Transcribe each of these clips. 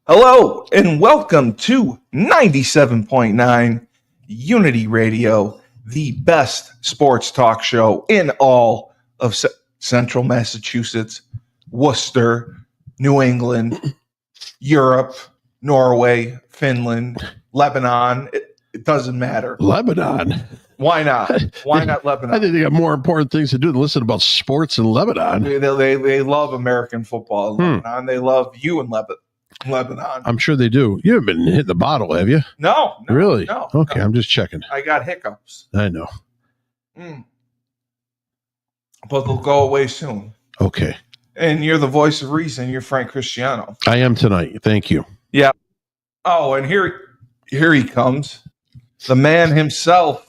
Hello and welcome to 97.9 Unity Radio, the best sports talk show in all of Central Massachusetts, Worcester, New England, Europe, Norway, Finland, Lebanon. It doesn't matter. Lebanon. Why not? Why not Lebanon? I think they got more important things to do than listen about sports in Lebanon. They love American football in Lebanon. They love you in Lebanon. I'm sure they do. You haven't been hitting the bottle, have you? No. Really? No. Okay, I'm just checking. I got hiccups. I know. But they'll go away soon. Okay. And you're the voice of reason. You're Frank Cristiano. I am tonight. Thank you. Yeah. Oh, and here he comes. The man himself,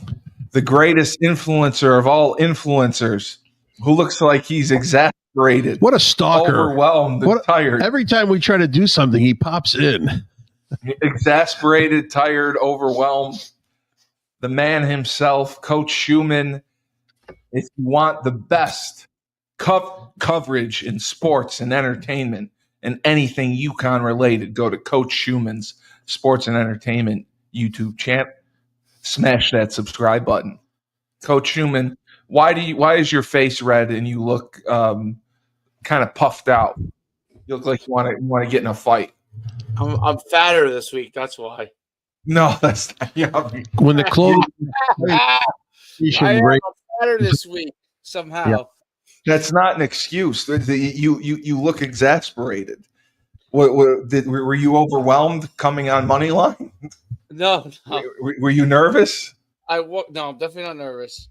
the greatest influencer of all influencers, who looks like he's exasperated. What a stalker. Overwhelmed and tired. Every time we try to do something, he pops in. Exasperated, tired, overwhelmed. The man himself, Coach Schumann. If you want the best coverage in sports and entertainment and anything UConn related, go to Coach Schumann's Sports and Entertainment YouTube channel. Smash that subscribe button. Coach Schumann, why is your face red and you look kind of puffed out? You look like you want to get in a fight. I'm fatter this week. That's why. No, that's not. Yeah. When the clothes, I'm fatter this week somehow. Yeah. That's not an excuse. You look exasperated. Were you overwhelmed coming on Moneyline? No. Were you nervous? No, I'm definitely not nervous.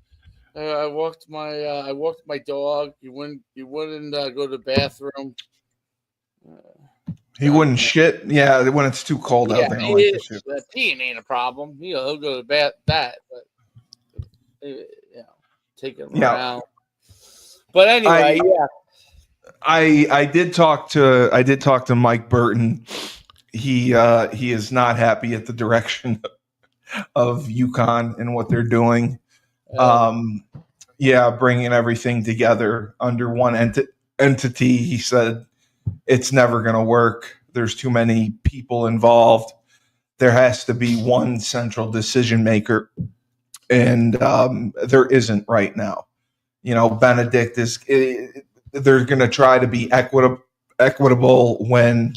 I walked my dog. He wouldn't go to the bathroom. He wouldn't shit. Yeah, when it's too cold out there. Peeing ain't a problem. He'll go to the bath. But take him around. But anyway, I did talk to Mike Burton. He is not happy at the direction of UConn and what they're doing. Bringing everything together under one entity. He said it's never going to work. There's too many people involved. There has to be one central decision maker, and there isn't right now. Benedict is. They're going to try to be equitable when,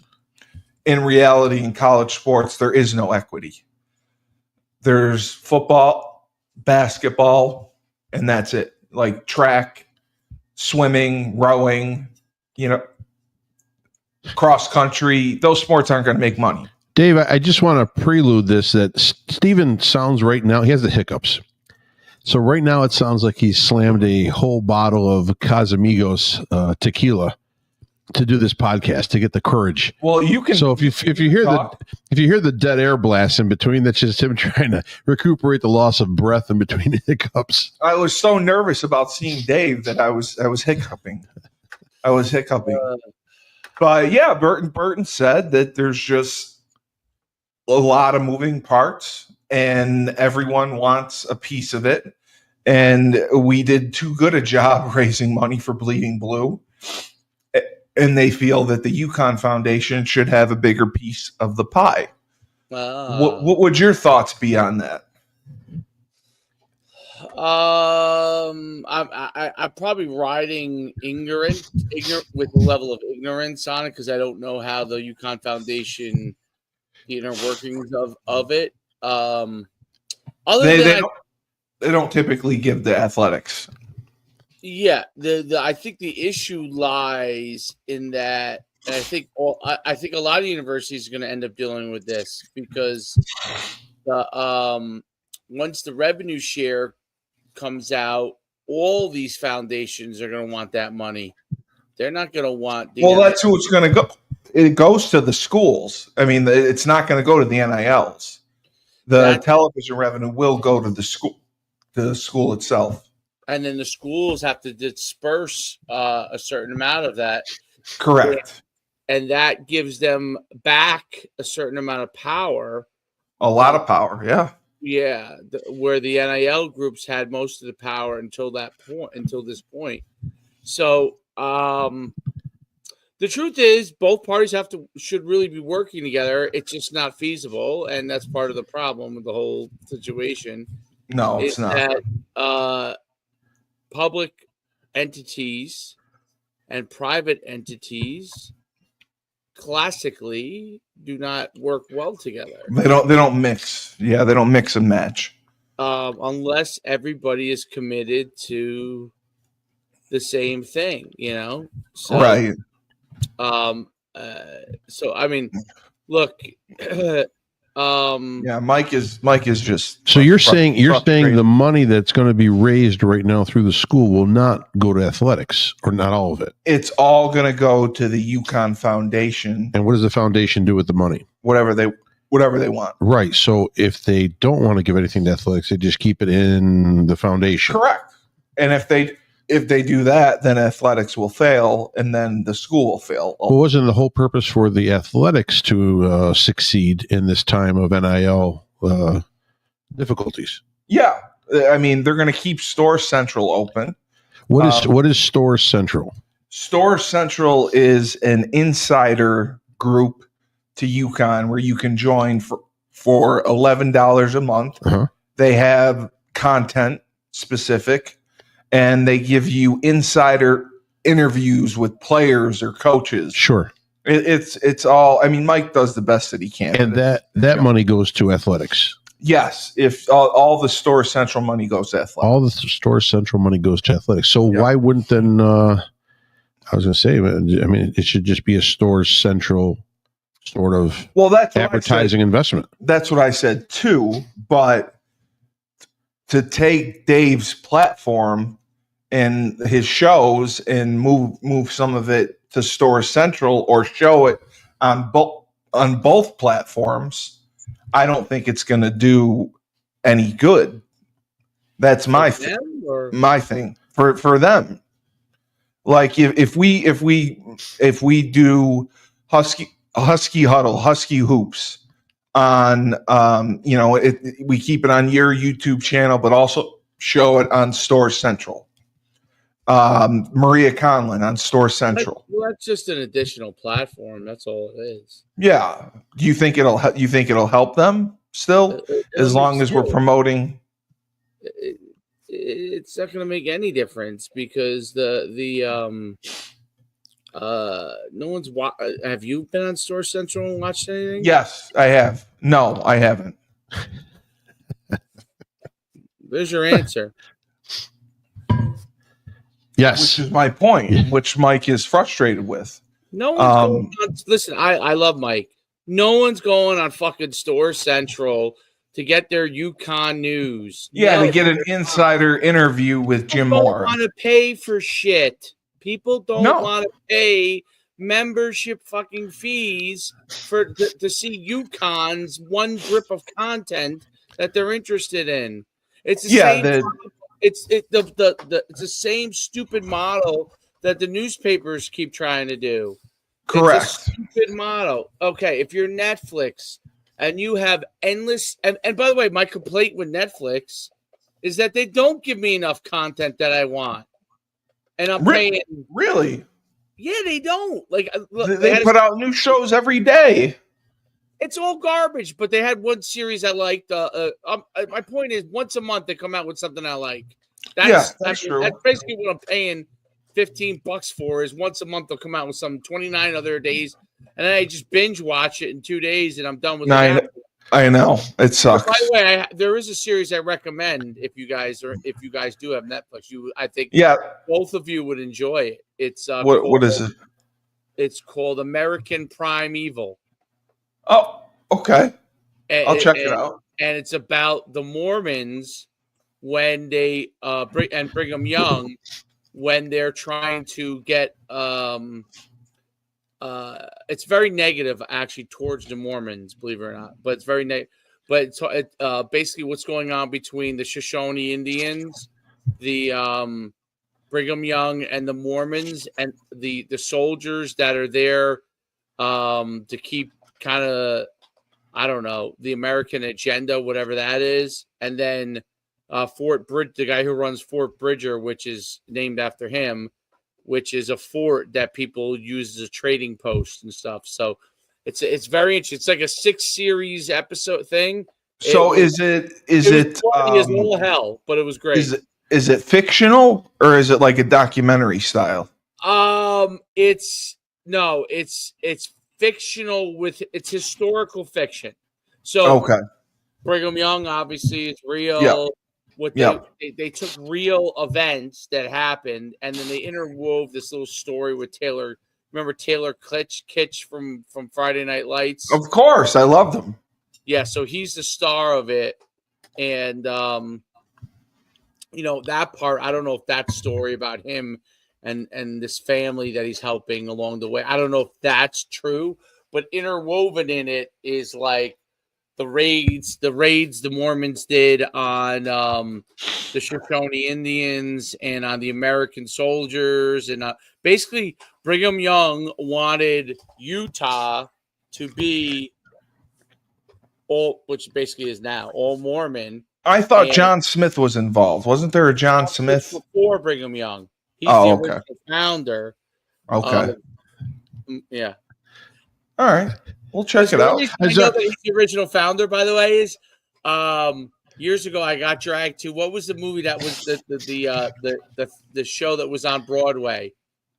in reality, in college sports, there is no equity. There's football, basketball, and that's it. Like track, swimming, rowing, cross country. Those sports aren't going to make money. Dave, I just want to prelude this that Steven sounds right now. He has the hiccups. So right now it sounds like he slammed a whole bottle of Casamigos tequila to do this podcast, to get the courage. Well, you can. So if you hear the dead air blast in between, that's just him trying to recuperate the loss of breath in between the hiccups. I was so nervous about seeing Dave that I was hiccuping. But yeah, Burton said that there's just a lot of moving parts and everyone wants a piece of it. And we did too good a job raising money for Bleeding Blue. And they feel that the UConn Foundation should have a bigger piece of the pie. What would your thoughts be on that? I'm probably riding ignorant with the level of ignorance on it because I don't know how the UConn Foundation, the inner workings of it. They don't typically give the athletics. Yeah, I think the issue lies in that, and I think a lot of universities are going to end up dealing with this because once the revenue share comes out, all these foundations are going to want that money. They're not going to want. That's who it's going to go. It goes to the schools. I mean, it's not going to go to the NILs. The television revenue will go to the school itself. And then the schools have to disperse a certain amount of that. Correct. And that gives them back a certain amount of power. A lot of power, yeah. Yeah, where the NIL groups had most of the power until this point. So The truth is, both parties should really be working together. It's just not feasible, and that's part of the problem with the whole situation. No, Is it's not. that public entities and private entities classically do not work well together. They don't mix. Yeah, they don't mix and match. Unless everybody is committed to the same thing, So, Right. So I mean, look, Yeah, Mike is just. So you're saying frustrated. the money that's going to be raised right now through the school will not go to athletics, or not all of it. It's all going to go to the UConn Foundation. And what does the foundation do with the money? Whatever they want. Right. So if they don't want to give anything to athletics, they just keep it in the foundation. Correct. And if they do that, then athletics will fail, and then the school will fail. Well, wasn't the whole purpose for the athletics to succeed in this time of NIL difficulties? Yeah, I mean, they're going to keep Store Central open. What is Store Central? Store Central is an insider group to UConn where you can join for $11 a month. Uh-huh. They have content specific, and they give you insider interviews with players or coaches. Sure. It's all. I mean, Mike does the best that he can, and that money goes to athletics. Yes, if all the Store Central money goes to athletics. All the Store Central money goes to athletics. So why wouldn't then? I was going to say, I mean, it should just be a Store Central sort of that's advertising investment. That's what I said too. But to take Dave's platform and his shows and move some of it to Store Central or show it on both platforms, I don't think it's going to do any good. That's my thing for them. Like if we do Husky Huddle, Husky Hoops on we keep it on your YouTube channel, but also show it on Store Central. Maria Conlon on Store Central. Well, that's just an additional platform. That's all it is. Yeah. Do you think it'll help them still, as long as we're promoting? It's not going to make any difference because no one's. Have you been on Store Central and watched anything? Yes, I have. No, I haven't. There's your answer. Yes, which is my point, which Mike is frustrated with. No one's going on. Listen, I love Mike. No one's going on fucking Store Central to get their UConn news. Yeah, to get an insider interview with Jim Moore. People don't want to pay for shit. People don't want to pay membership fucking fees to see UConn's one drip of content that they're interested in. It's the same. It's the same stupid model that the newspapers keep trying to do. Correct. It's a stupid model. Okay, if you're Netflix and you have endless and by the way, my complaint with Netflix is that they don't give me enough content that I want. And I'm paying. Really? Yeah, they don't. Like they put out new shows every day. It's all garbage, but they had one series I liked. My point is, once a month they come out with something I like. That's true. That's basically what I'm paying $15 for. Is once a month they'll come out with some 29 other days, and then I just binge watch it in 2 days, and I'm done with it. I know it sucks. By the way, there is a series I recommend if you guys do have Netflix. I think both of you would enjoy it. It's what is it? It's called American Prime Evil. Oh, okay. I'll check it out. And it's about the Mormons when they Brigham Young when they're trying to get it's very negative actually towards the Mormons, believe it or not, but it's very negative. But it's basically what's going on between the Shoshone Indians, the Brigham Young, and the Mormons, and the soldiers that are there to keep kind of, I don't know, the American agenda, whatever that is. And then Fort Bridge, the guy who runs Fort Bridger, which is named after him, which is a fort that people use as a trading post and stuff. So it's very interesting. It's like a 6-series episode thing. So is it corny as all hell, but it was great. Is it fictional or is it like a documentary style? It's fictional it's historical fiction. So okay. Brigham Young obviously is real. Yeah. They took real events that happened and then they interwove this little story with Taylor. Remember Taylor Kitsch from Friday Night Lights? Of course, I loved him. Yeah, so he's the star of it, and that part. I don't know if that story about him and this family that he's helping along the way. I don't know if that's true, but interwoven in it is like the raids the Mormons did on the Shoshone Indians and on the American soldiers, and basically Brigham Young wanted Utah to be all, which basically is now all Mormon. I thought John Smith was involved. Wasn't there a John Smith before Brigham Young? He's the original founder. Okay. Yeah. All right. We'll check it out. I know that he's the original founder, by the way, is years ago I got dragged to what was the movie that was the show that was on Broadway.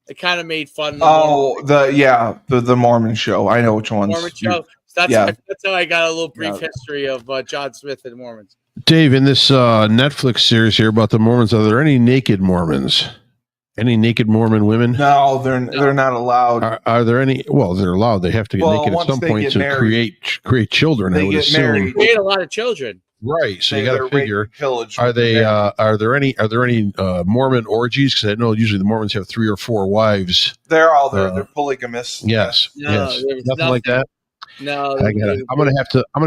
It kind of made fun. The Mormon show. I know which ones. Mormon show. That's how I got a little brief history of John Smith and Mormons. Dave, in this Netflix series here about the Mormons, are there any naked Mormons? Any naked Mormon women? No, they're not allowed. Are there any? Well, they're allowed. They have to get naked at some point to create children. I would assume. Create a lot of children. Right. So you got to figure. Are they? Are there any Mormon orgies? Because I know usually the Mormons have 3 or 4 wives. They're all there. They're polygamous. Yes. No, yes. Nothing like that. No, I'm gonna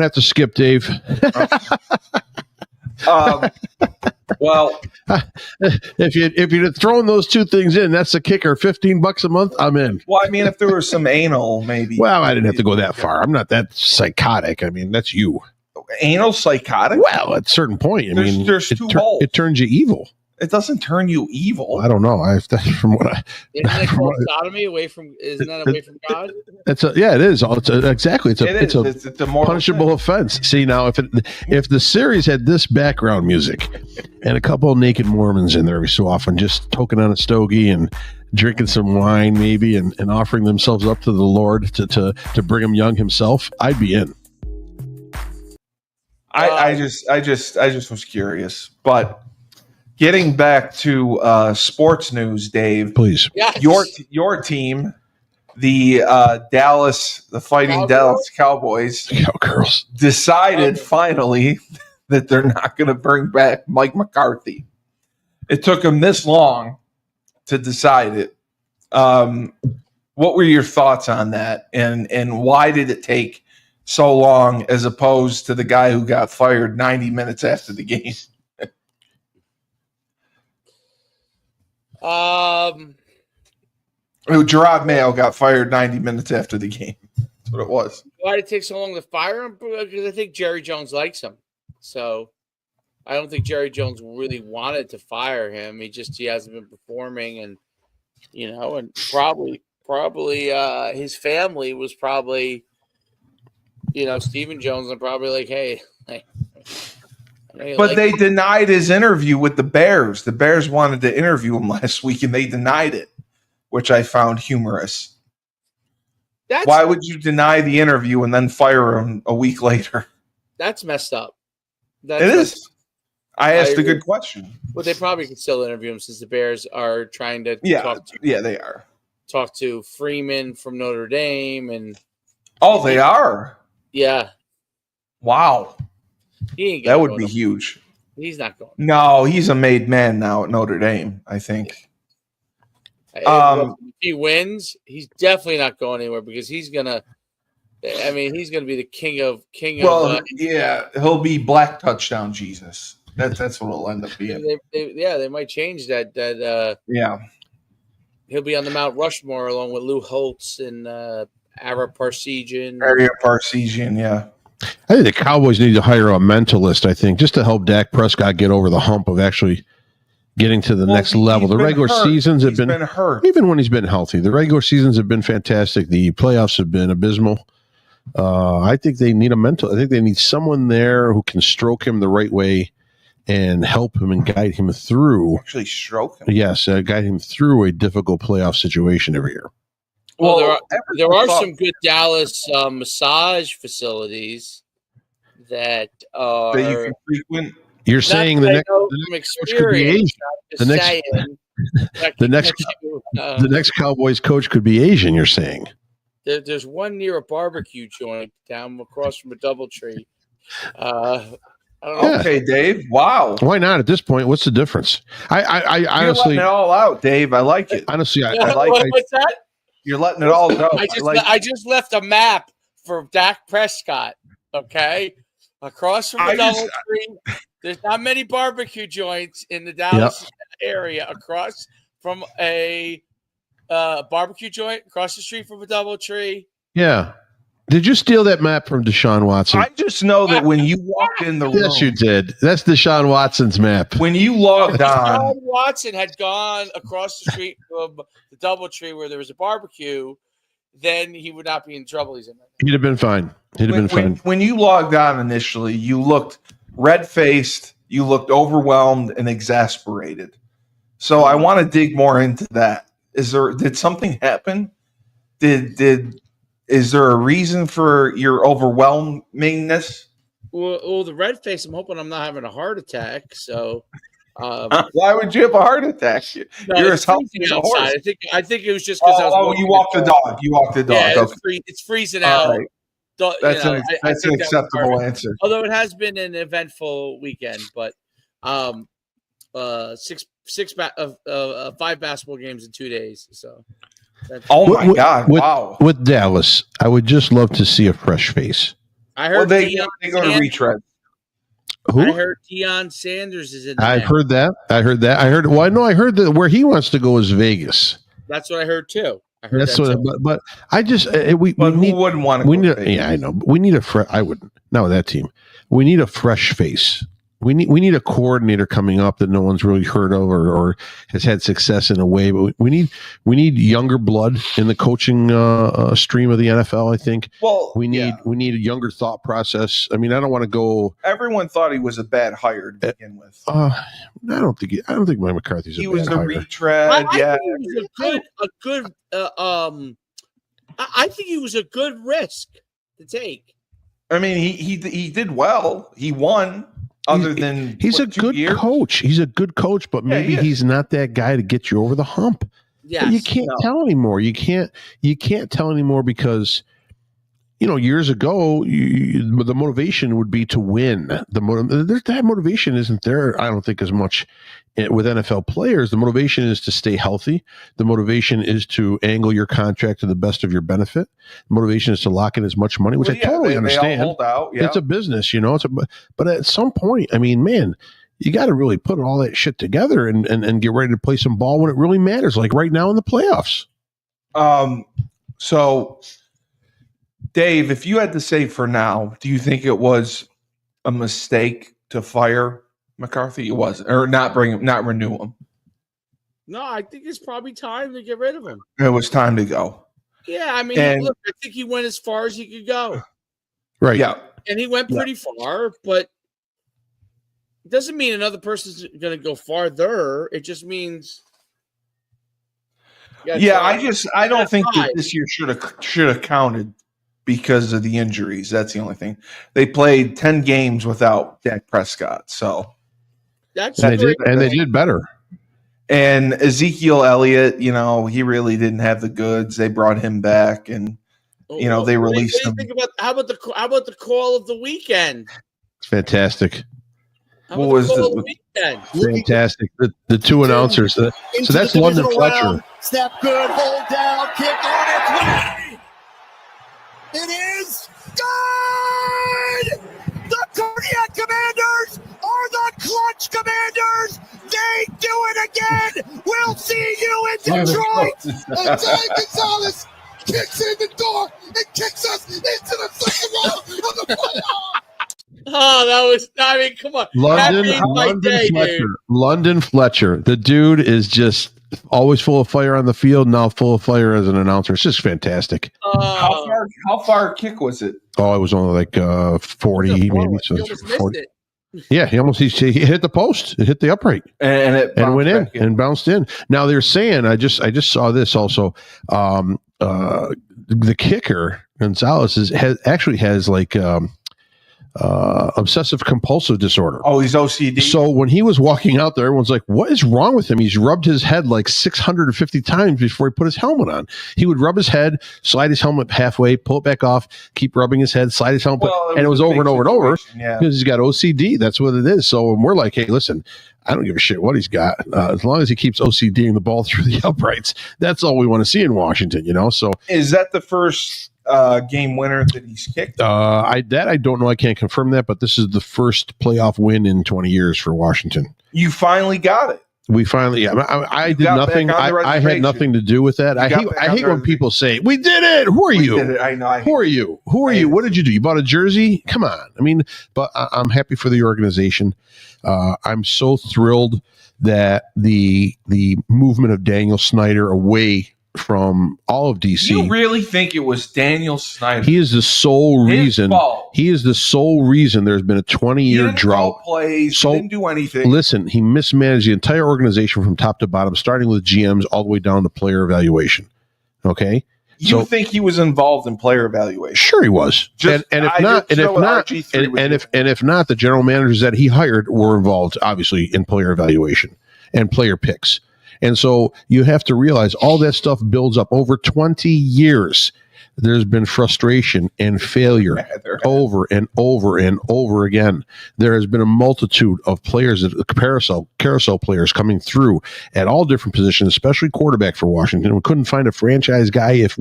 have to skip, Dave. Well, if you'd thrown those 2 things in, that's the kicker. $15 a month, I'm in. Well, I mean, if there was some anal, maybe. Well, I didn't have to go that far. I'm not that psychotic. I mean, that's you. Anal psychotic? Well, at a certain point, there's 2 holes. It turns you evil. It doesn't turn you evil. I don't know. That's from what I. Isn't that called sodomy? Isn't that away from God? It is. Exactly. It's a punishable offense. See, now if the series had this background music and a couple of naked Mormons in there every so often, just toking on a stogie and drinking some wine, maybe, and offering themselves up to the Lord to Brigham Young himself, I'd be in. I just was curious, but. Getting back to sports news, Dave. Please. Yes. Your team, the Fighting Dallas Cowboys, Cowgirls, decided finally that they're not going to bring back Mike McCarthy. It took them this long to decide it. What were your thoughts on that, and why did it take so long, as opposed to the guy who got fired 90 minutes after the game? Gerard Mayo got fired 90 minutes after the game. That's what it was. Why did it take so long to fire him? Because I think Jerry Jones likes him. So I don't think Jerry Jones really wanted to fire him. He hasn't been performing, and and probably his family was probably, Stephen Jones, and probably like, hey. But they denied his interview with the Bears. The Bears wanted to interview him last week, and they denied it, which I found humorous. Why would you deny the interview and then fire him a week later? That's messed up. It is. I asked a good question. Well, they probably can still interview him since the Bears are trying to they are. Talk to Freeman from Notre Dame. They are? Yeah. Wow. That would be huge. He's not going. No, he's a made man now at Notre Dame, I think. If he wins, he's definitely not going anywhere because he's gonna be the king of. He'll be Black Touchdown Jesus. That's what it'll end up being. They might change that. He'll be on the Mount Rushmore along with Lou Holtz and Ara Parseghian. Yeah. I think the Cowboys need to hire a mentalist, just to help Dak Prescott get over the hump of actually getting to the next level. The regular seasons have been hurt. Even when he's been healthy. The regular seasons have been fantastic. The playoffs have been abysmal. I think they need I think they need someone there who can stroke him the right way and help him and guide him through. Actually, stroke him. Yes, guide him through a difficult playoff situation every year. Well, there are some good Dallas massage facilities that you can frequent. You're saying the next coach could be Asian. The next Cowboys coach could be Asian. You're saying there's one near a barbecue joint down across from a DoubleTree. Okay, Dave. Wow. Why not at this point? What's the difference? I honestly, you're letting it all out, Dave. I like it. Honestly, I like. What's that? You're letting it all go. I just left a map for Dak Prescott. Okay, across from the DoubleTree. There's not many barbecue joints in the Dallas area. Across from a barbecue joint across the street from a DoubleTree. Yeah. Did you steal that map from Deshaun Watson? I just know that when you walked in the room. Yes, you did. That's Deshaun Watson's map. When you logged on. Deshaun Watson had gone across the street from the DoubleTree where there was a barbecue, then he would not be in trouble. He'd have been fine. When you logged on initially, you looked red-faced, you looked overwhelmed and exasperated. So I want to dig more into that. Did something happen? Is there a reason for your overwhelmingness? Well, the red face, I'm hoping I'm not having a heart attack. So, why would you have a heart attack? You're as healthy as a horse. I think it was just because I was. You walked the dog. You walked the dog. Yeah, it's freezing out. Right. That's an acceptable answer. Although it has been an eventful weekend, but 5 basketball games in 2 days. So. My God! Wow. With Dallas, I would just love to see a fresh face. I heard they go to retread. Who? I heard Deion Sanders is in. I've heard that. I heard that where he wants to go is Vegas. That's what I heard too. But I just who wouldn't want to? I know. But we need a fresh. I wouldn't. Not with that team. We need a fresh face. We need a coordinator coming up that no one's really heard of or has had success in a way. But we need younger blood in the coaching stream of the NFL. I think. Well, we need a younger thought process. I mean, I don't want to go. Everyone thought he was a bad hire to begin with. I don't think Mike McCarthy's a bad hire. He was a retread. I think he was a good risk to take. I mean, he did well. He won. He's a good coach. He's a good coach, but maybe he's not that guy to get you over the hump. Yeah, you can't tell anymore. You can't tell anymore because years ago the motivation would be to win. That motivation isn't there. I don't think as much with NFL players. The motivation is to stay healthy. The motivation is to angle your contract to the best of your benefit. The motivation is to lock in as much money, which I totally understand. They all hold out, It's a business, but at some point, I mean, man, you got to really put all that shit together and get ready to play some ball when it really matters, like right now in the playoffs. So Dave, if you had to say for now, do you think it was a mistake to fire McCarthy? It wasn't, or not renew him. No, I think it's probably time to get rid of him. It was time to go. Yeah, I mean, look, I think he went as far as he could go. Right. Yeah. And he went pretty far, but it doesn't mean another person's going to go farther. It just means. I don't think that this year should have counted because of the injuries. That's the only thing. They played 10 games without Dak Prescott, so. They did better. And Ezekiel Elliott, he really didn't have the goods. They brought him back, and they released him. How about the call of the weekend? It's fantastic. What was the weekend? Fantastic. The two announcers. So that's London Fletcher. Snap good, hold down, kick on its way. It is good. The Cardiac Commanders are the Clutch Commanders. They do it again. We'll see you in Detroit. And Jay Gonzalez kicks in the door and kicks us into the second round of the Oh, that was. I mean, come on. London, That made my day, Fletcher. dude. London Fletcher. The dude is just always full of fire on the field. Now full of fire as an announcer. It's just fantastic. How far a kick was it? Oh, it was only like 40, maybe. So He almost missed 40. it. Yeah, he hit the post. It hit the upright. And it Went in back and bounced in. Now they're saying, I just saw this also. The kicker Gonzalez has like obsessive compulsive disorder. Oh, he's OCD. So when he was walking out there, everyone's like, "What is wrong with him?" He's rubbed his head like 650 times before he put his helmet on. He would rub his head, slide his helmet halfway, pull it back off, keep rubbing his head, slide his helmet, and it was over and over and over because he's got OCD. That's what it is. So we're like, "Hey, listen, I don't give a shit what he's got. As long as he keeps OCDing the ball through the uprights, that's all we want to see in Washington." So is that the first game winner that he's kicked? I don't know. I can't confirm that, but this is the first playoff win in 20 years for Washington. You finally got it. We finally, I did nothing. I had nothing to do with that. I hate when people say, "We did it." Who are you? Did it. I know. Who are you? What did you do? You bought a jersey? Come on. I mean, but I'm happy for the organization. I'm so thrilled that the movement of Daniel Snyder away from all of DC. You really think it was Daniel Snyder? He is the sole reason. He is the sole reason there's been a 20-year drought. Plays, so didn't do anything. Listen, he mismanaged the entire organization from top to bottom, starting with GMs all the way down to player evaluation. Okay. You think he was involved in player evaluation? Sure, he was. And if not, the general managers that he hired were involved, obviously, in player evaluation and player picks. And so you have to realize all that stuff builds up over 20 years. There's been frustration and failure over and over and over again. There has been a multitude of players, carousel players coming through at all different positions, especially quarterback for Washington. We couldn't find a franchise guy if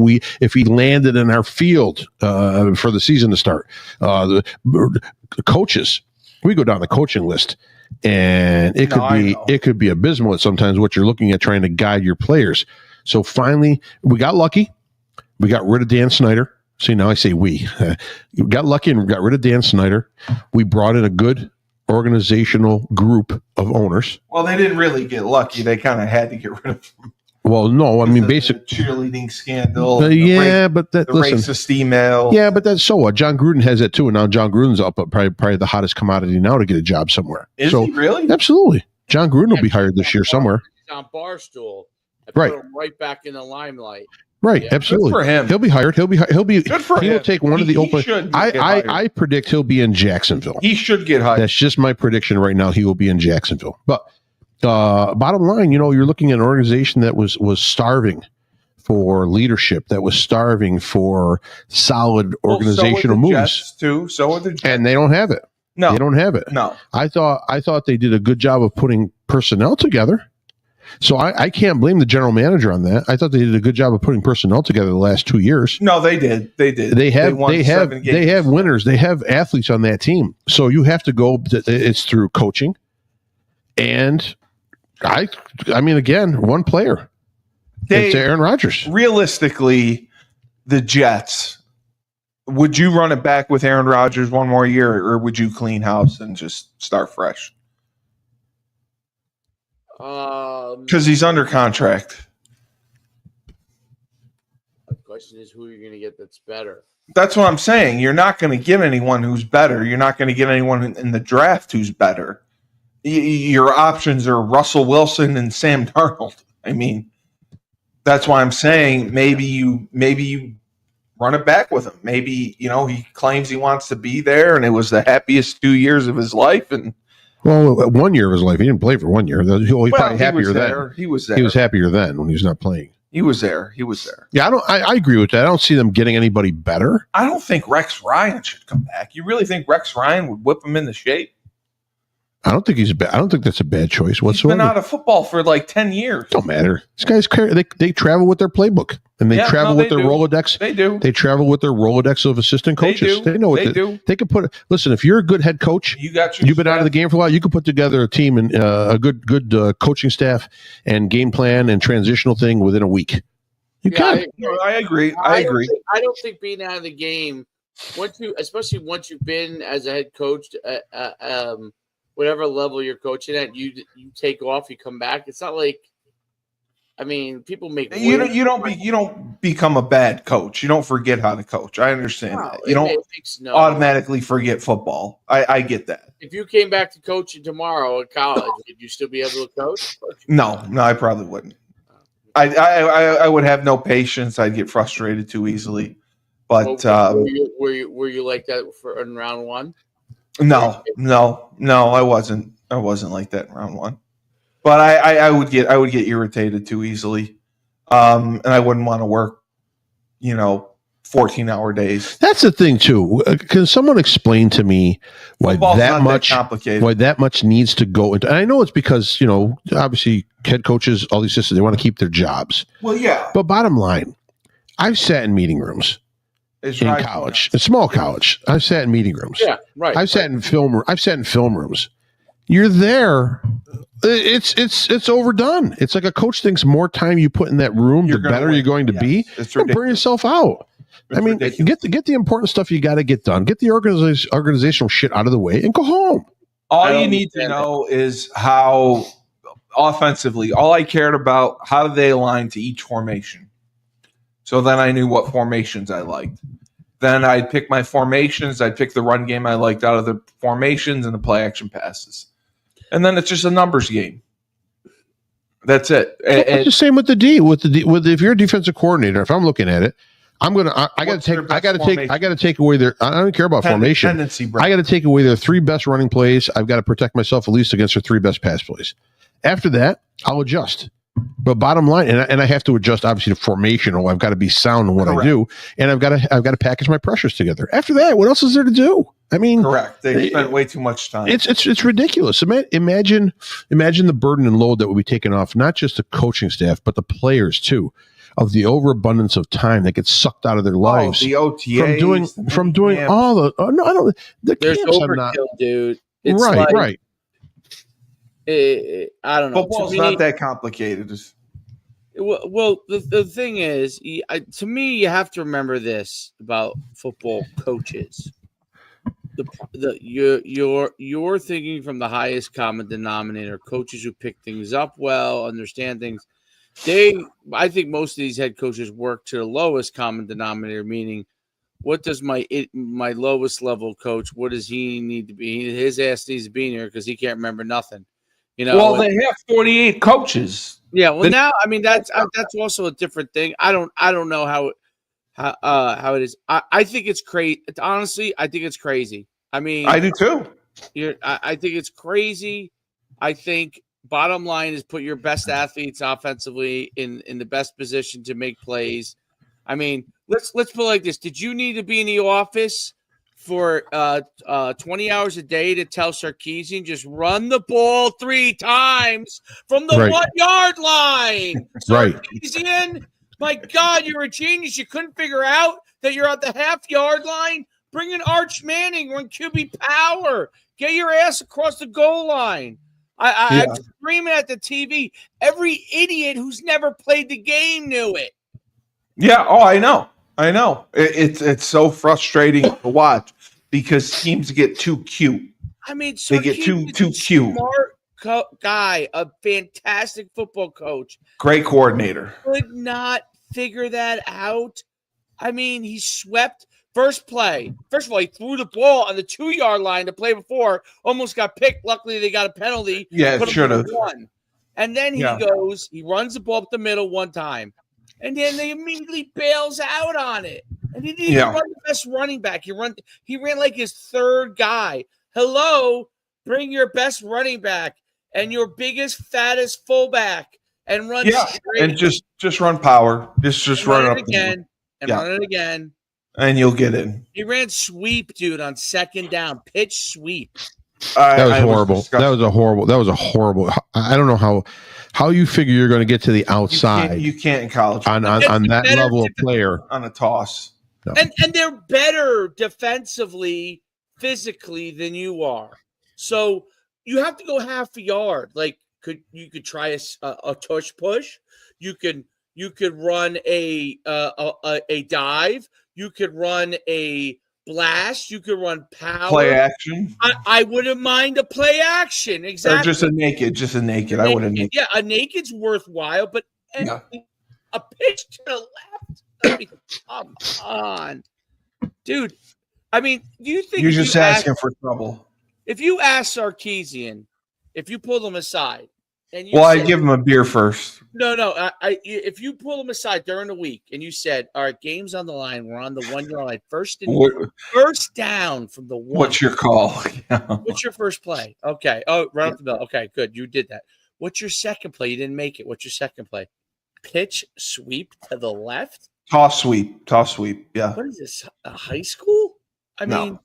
he landed in our field for the season to start. The coaches, we go down the coaching list. And it could be abysmal at sometimes what you're looking at trying to guide your players. So finally, we got lucky. We got rid of Dan Snyder. See, now I say we. We got lucky and we got rid of Dan Snyder. We brought in a good organizational group of owners. Well, they didn't really get lucky. They kind of had to get rid of him. Well, no, I mean, basically cheerleading scandal. Racist email. Yeah, but that's so what. John Gruden has that too, and now John Gruden's up probably the hottest commodity now to get a job somewhere. Is he really? Absolutely. John Gruden will be hired this year somewhere. He's on Barstool. Right. Put him right back in the limelight. Right, absolutely. Good for him. He'll be hired. He'll be. Good for him. He'll take one of the open. I predict he'll be in Jacksonville. He should get hired. That's just my prediction right now. He will be in Jacksonville. But bottom line, you're looking at an organization that was starving for leadership, that was starving for solid organizational moves. Jets too. So are the Jets. And they don't have it. No, they don't have it. No, I thought they did a good job of putting personnel together. So I can't blame the general manager on that. I thought they did a good job of putting personnel together the last 2 years. No, they did. They did. They have winners. They have athletes on that team. So you have to go. It's through coaching, and I mean, again, one player. It's Aaron Rodgers. Realistically, the Jets. Would you run it back with Aaron Rodgers one more year, or would you clean house and just start fresh? Because he's under contract. The question is, who are you going to get that's better? That's what I'm saying. You're not going to get anyone who's better. You're not going to get anyone in the draft who's better. Your options are Russell Wilson and Sam Darnold. I mean, that's why I'm saying maybe you run it back with him. Maybe, he claims he wants to be there, and it was the happiest 2 years of his life, and 1 year of his life. He didn't play for 1 year. He's probably happier then. He was there. He was happier then when he was not playing. He was there. Yeah, I agree with that. I don't see them getting anybody better. I don't think Rex Ryan should come back. You really think Rex Ryan would whip him into shape? I don't think he's bad. I don't think that's a bad choice whatsoever. He's been out of football for like 10 years. Don't matter. These guys, they travel with their playbook, and they travel with their Rolodex. They do. They travel with their Rolodex of assistant coaches. They know what they do. They can put. Listen, if you're a good head coach, you've been out of the game for a while. You can put together a team and a good coaching staff and game plan and transitional thing within a week. You can. I agree. I agree. I don't think being out of the game especially once you've been as a head coach, whatever level you're coaching at, you take off, you come back. It's not like, I mean, people make you don't become a bad coach. You don't forget how to coach. I understand that. You don't automatically forget football. I get that. If you came back to coaching tomorrow at college, would you still be able to coach? No, I probably wouldn't. I would have no patience. I'd get frustrated too easily. But were you like that in round one? No, I wasn't. I wasn't like that in round one. But I would get irritated too easily, and I wouldn't want to work, 14-hour days. That's the thing too. Can someone explain to me why that much needs to go into? And I know it's because obviously head coaches, all these systems, they want to keep their jobs. Well, yeah. But bottom line, I've sat in meeting rooms in college, a small college. I've sat in meeting rooms. Yeah, right. I've sat in film rooms. You're there. It's overdone. It's like a coach thinks more time you put in that room, the better you're going to be. Burn yourself out. Get the important stuff you got to get done. Get the organizational shit out of the way and go home. All you need to know is how offensively, all I cared about, how do they align to each formation? So then I knew what formations I liked. Then I'd pick my formations. I'd pick the run game I liked out of the formations and the play action passes. And then it's just a numbers game. That's it. It's the same with the D. If you're a defensive coordinator, if I'm looking at it, I got to take away their. I don't care about formation. I got to take away their 3 best running plays. I've got to protect myself at least against their 3 best pass plays. After that, I'll adjust. But bottom line, and I have to adjust obviously to formational. I've got to be sound in what I do, and I've got to package my pressures together. After that, what else is there to do? I mean, correct. They spent way too much time. It's ridiculous. Imagine the burden and load that would be taken off not just the coaching staff but the players too, of the overabundance of time that gets sucked out of their lives. The OTAs, from doing all the no, I don't. The There's camps overkill, dude. It's right. I don't know. Football's not that complicated. Well, the thing is, to me, you have to remember this about football coaches. You're thinking from the highest common denominator. Coaches who pick things up well, understand things. I think most of these head coaches work to the lowest common denominator, meaning, what does my lowest level coach? What does he need to be? His ass needs to be in here because he can't remember nothing. Well, they have 48 coaches. Yeah. Well, now I mean that's also a different thing. I don't know how it is. I think it's crazy. Honestly, I think it's crazy. I mean, I do too. I think it's crazy. I think bottom line is put your best athletes offensively in the best position to make plays. I mean, let's put it like this. Did you need to be in the office for 20 hours a day to tell Sarkisian just run the ball 3 times from the 1 yard line? Sarkisian, my God, you're a genius. You couldn't figure out that you're at the half-yard line? Bring in Arch Manning, run QB power. Get your ass across the goal line. I'm screaming at the TV. Every idiot who's never played the game knew it. Yeah, I know. It's so frustrating to watch because teams get too cute. I mean, they get too cute. Smart guy, a fantastic football coach, great coordinator. Could not figure that out. I mean, he swept first play. First of all, he threw the ball on the 2 yard line the play before, almost got picked. Luckily, they got a penalty. Yeah, should have. And then he runs the ball up the middle one time. And then they immediately bails out on it. And he didn't even run the best running back. He ran like his 3rd guy. Hello, bring your best running back and your biggest, fattest fullback and run straight. And just run power. Just run it up again and run it again. And you'll get in. He ran sweep, dude, on 2nd down. Pitch sweep. That was horrible. That was a horrible. I don't know how you figure you're going to get to the outside. You can't in college on that level of player on a toss. No. And they're better defensively, physically than you are. So you have to go half a yard. Like you could try a tush push. You could run a dive. You could run a blast. You could run power. Play action. I wouldn't mind a play action. Exactly. Or just a naked. I wouldn't naked. Yeah, a naked's worthwhile, but a pitch to the left. I mean, come on, dude. I mean, do you think you're just asking for trouble? If you ask Sarkisian, if you pull them aside, and I give him a beer first. No. If you pull them aside during the week and you said, "All right, game's on the line. We're on the 1 yard line. First down from the 1." What's your call? What's your first play? Okay. Oh, right off the bell. Okay, good. You did that. What's your second play? You didn't make it. What's your second play? Pitch sweep to the left. Toss sweep. Yeah. What is this? A high school? I mean.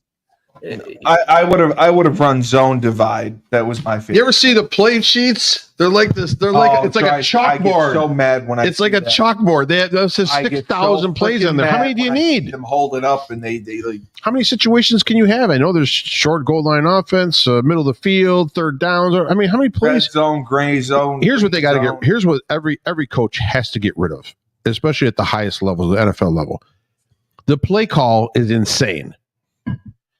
I would have run zone divide. That was my favorite. You ever see the play sheets? They're like this. They're like it's like a chalkboard. I get so mad when it's like a chalkboard. They have 6,000 plays on there. How many do you need? Them hold it up and they like. How many situations can you have? I know there's short goal line offense, middle of the field, third downs. I mean, how many plays? Red zone, gray zone. Here's what they got to get. Here's what every coach has to get rid of, especially at the highest level, the NFL level. The play call is insane.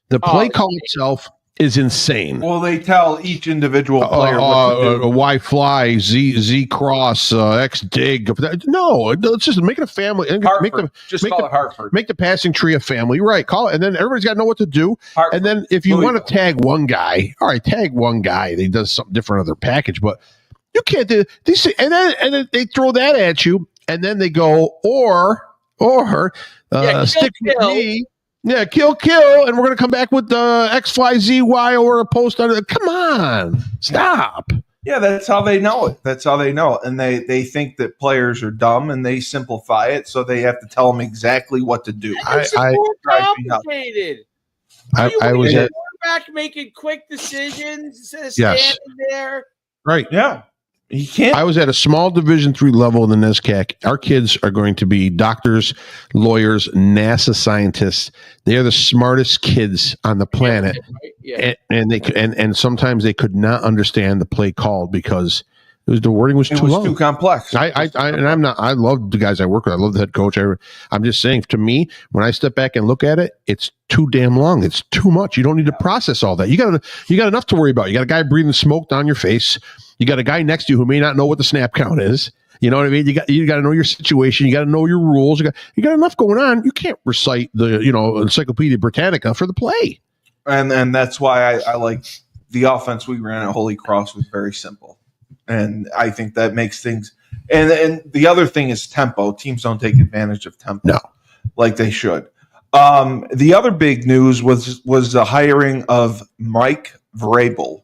The play call itself is insane. Well, they tell each individual player what to do. Y fly, Z cross, X dig. No, let's just make it a family. Call it Hartford. Make the passing tree a family, right? Call it, and then everybody's got to know what to do. Hartford. And then if you want to tag one guy, all right, tag one guy. He does something different on their package, but you can't do these. And then they throw that at you, and then they go stick with me. Yeah, kill, and we're going to come back with the X, Y, Z, Y, or a post on it. Come on, stop. Yeah, that's how they know it. And they think that players are dumb, and they simplify it, so they have to tell them exactly what to do. It's more complicated. I was at quarterback making quick decisions instead of standing there. Right. Yeah. He can't. I was at a small Division III level in the NESCAC. Our kids are going to be doctors, lawyers, NASA scientists. They are the smartest kids on the planet, and sometimes they could not understand the play called because the wording was too long, too complex. I love the guys I work with. I love the head coach. I'm just saying, to me, when I step back and look at it, it's too damn long. It's too much. You don't need to process all that. You got enough to worry about. You got a guy breathing smoke down your face. You got a guy next to you who may not know what the snap count is. You know what I mean? You got to know your situation. You got to know your rules. You got enough going on. You can't recite the Encyclopedia Britannica for the play. And that's why I like the offense we ran at Holy Cross was very simple. And I think that makes things. And the other thing is tempo. Teams don't take advantage of tempo like they should. The other big news was the hiring of Mike Vrabel.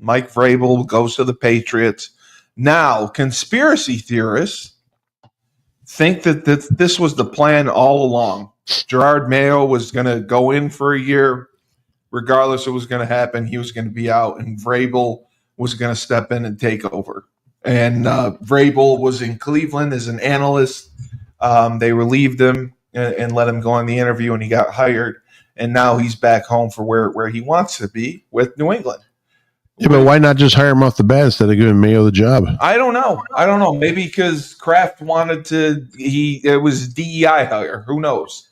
Mike Vrabel goes to the Patriots. Now, conspiracy theorists think that this was the plan all along. Gerard Mayo was going to go in for a year. Regardless of what was going to happen, he was going to be out, and Vrabel was going to step in and take over. And Vrabel was in Cleveland as an analyst. They relieved him and let him go on the interview, and he got hired. And now he's back home for where he wants to be with New England. Yeah, but why not just hire him off the bat instead of giving Mayo the job? I don't know. Maybe because Kraft wanted to. It was DEI hire. Who knows?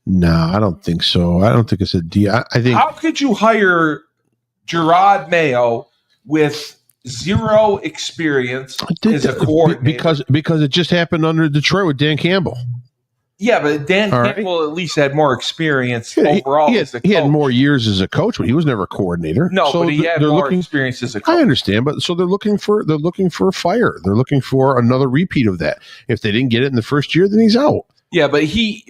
No, I don't think so. I don't think it's a DEI. I think. How could you hire Gerard Mayo with zero experience as a coordinator? Because it just happened under Detroit with Dan Campbell. Yeah, but Dan Campbell at least had more experience overall. He had more years as a coach, but he was never a coordinator. No, but he had more experience as a coach. I understand, but so they're looking for a fire. They're looking for another repeat of that. If they didn't get it in the first year, then he's out. Yeah, but he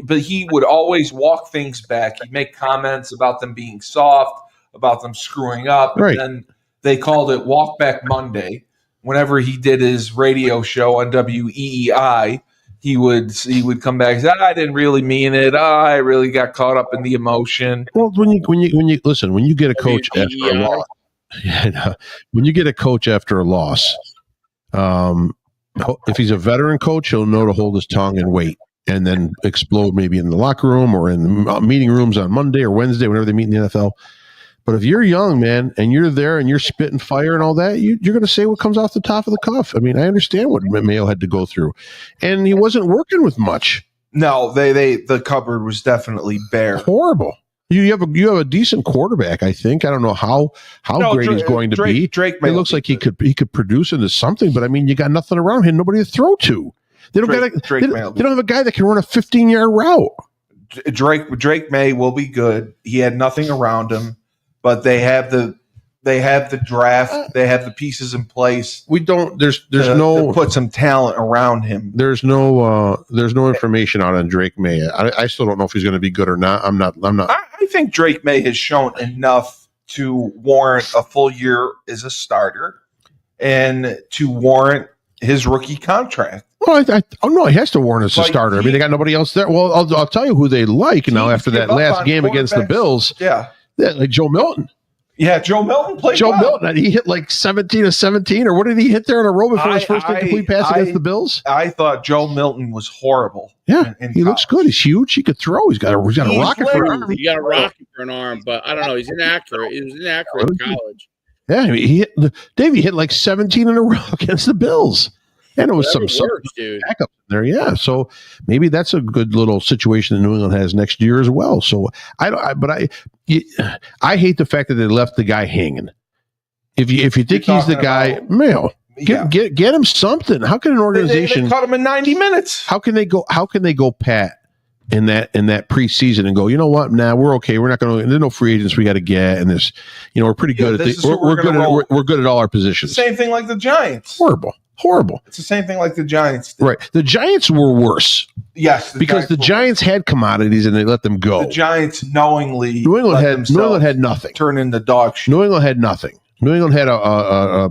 would always walk things back. He'd make comments about them being soft, about them screwing up, right. And then they called it Walk Back Monday. Whenever he did his radio show on WEEI. He would come back and say, I didn't really mean it. I really got caught up in the emotion. Well, when you listen, when you get a coach after a loss, when you get a coach after a loss, if he's a veteran coach, he'll know to hold his tongue and wait, and then explode maybe in the locker room or in the meeting rooms on Monday or Wednesday, whenever they meet in the NFL. But if you're young, man, and you're there and you're spitting fire and all that, you're going to say what comes off the top of the cuff. I mean, I understand what Mayo had to go through, and he wasn't working with much. No, the cupboard was definitely bare. Horrible. You have a decent quarterback, I think. I don't know how great he's going to be. Drake it looks like he could produce into something, but I mean, you got nothing around him, nobody to throw to. They don't have a guy that can run a 15-yard route. Drake May will be good. He had nothing around him, but they have the draft. They have the pieces in place. There's no put some talent around him. There's no information out on Drake May. I still don't know if he's going to be good or not. I'm not. I think Drake May has shown enough to warrant a full year as a starter and to warrant his rookie contract. Well, no, he has to warrant as a starter. I mean, they got nobody else there. Well, I'll tell you who they like now after that last game against the Bills. Yeah, like Joe Milton. Yeah, Joe Milton played Milton, he hit like 17 of 17, or what did he hit there in a row before his first incomplete pass against the Bills? I thought Joe Milton was horrible. Yeah, he looks good. He's huge. He could throw. He's got a rocket for an arm. He got a rocket for an arm, but I don't know. He's inaccurate. He was inaccurate in college. Yeah, Davey hit like 17 in a row against the Bills. And it was some backup in there, yeah. So maybe that's a good little situation that New England has next year as well. So I hate the fact that they left the guy hanging. If you think he's the guy, get him something. How can an organization they cut him in 90 minutes? How can they go pat in that preseason and go, you know what? Nah, we're okay. We're not going to. There's no free agents we got to get, and this, we're pretty good at we're good at all our positions. Same thing like the Giants. Horrible. It's the same thing like the Giants did. Right. The Giants were worse. Yes. Because the Giants had commodities and they let them go. The Giants knowingly New England had nothing. Turn into dog shit. New England had nothing. New England had a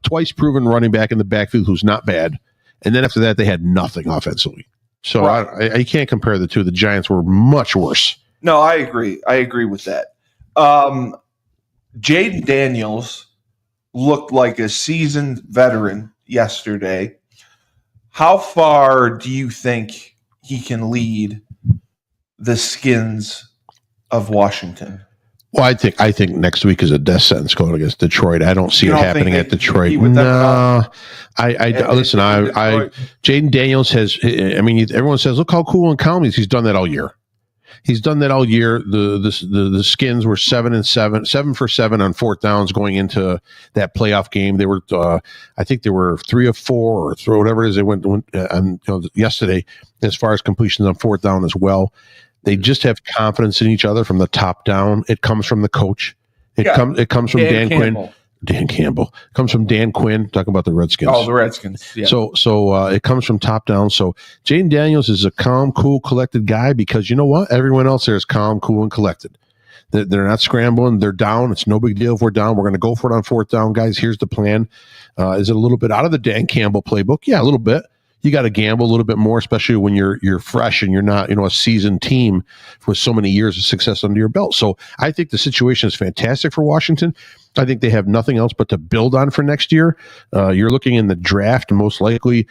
twice proven running back in the backfield who's not bad. And then after that, they had nothing offensively. So I can't compare the two. The Giants were much worse. No, I agree. I agree with that. Jaden Daniels looked like a seasoned veteran yesterday. How far do you think he can lead the Skins of Washington? Well, I think next week is a death sentence going against Detroit. I don't see it happening at Detroit. No, listen. Jaden Daniels has. I mean, everyone says, "Look how cool and calm he is." He's done that all year. He's done that all year. The Skins were 7 for 7 on fourth downs going into that playoff game. They were, I think they were 3 of 4 or whatever it is. They went yesterday as far as completions on fourth down as well. They just have confidence in each other from the top down. It comes from the coach. It comes from Dan Quinn. Dan Campbell. Comes from Dan Quinn, talking about the Redskins. Oh, the Redskins. Yeah. So it comes from top down. So Jaden Daniels is a calm, cool, collected guy because you know what? Everyone else there is calm, cool, and collected. They're not scrambling. They're down. It's no big deal if we're down. We're going to go for it on fourth down, guys. Here's the plan. Is it a little bit out of the Dan Campbell playbook? Yeah, a little bit. You got to gamble a little bit more, especially when you're fresh and you're not, a seasoned team with so many years of success under your belt. So I think the situation is fantastic for Washington. I think they have nothing else but to build on for next year. You're looking in the draft, most likely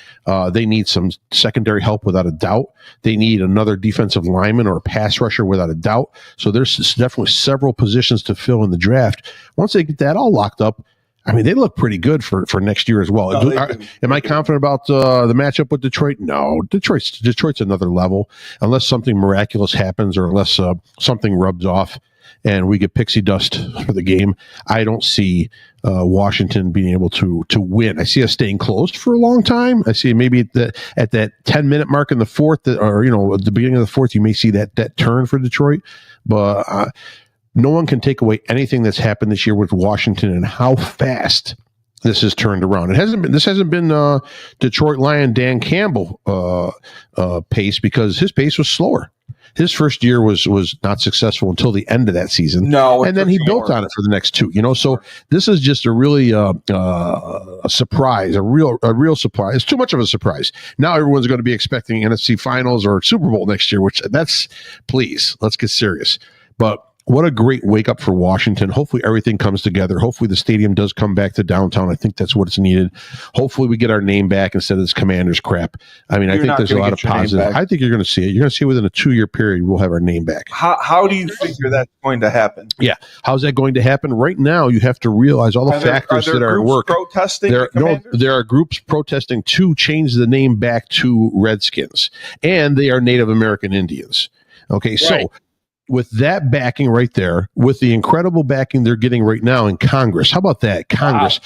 they need some secondary help without a doubt. They need another defensive lineman or a pass rusher without a doubt. So there's definitely several positions to fill in the draft. Once they get that all locked up, I mean, they look pretty good for next year as well. Am I confident about the matchup with Detroit? No, Detroit's another level. Unless something miraculous happens or unless something rubs off and we get pixie dust for the game, I don't see Washington being able to win. I see us staying close for a long time. I see maybe at that 10-minute mark in the fourth, or at the beginning of the fourth, you may see that turn for Detroit, but. No one can take away anything that's happened this year with Washington and how fast this has turned around. This hasn't been Detroit Lion Dan Campbell pace because his pace was slower. His first year was not successful until the end of that season. No, and then he built on it for the next two. So this is just a really a surprise, a real surprise. It's too much of a surprise. Now everyone's going to be expecting NFC Finals or Super Bowl next year. Please let's get serious. But what a great wake up for Washington. Hopefully everything comes together. Hopefully the stadium does come back to downtown. I think that's what's needed. Hopefully we get our name back instead of this Commanders crap. I mean, I think there's a lot of positive. I think you're going to see it. You're going to see within a 2-year period, we'll have our name back. How do you figure that's going to happen? Yeah. How's that going to happen? Right now, you have to realize all the factors that are at work. Protesting there are groups protesting to change the name back to Redskins, and they are Native American Indians. Okay. Right. So with that backing right there, with the incredible backing they're getting right now in Congress. How about that? Congress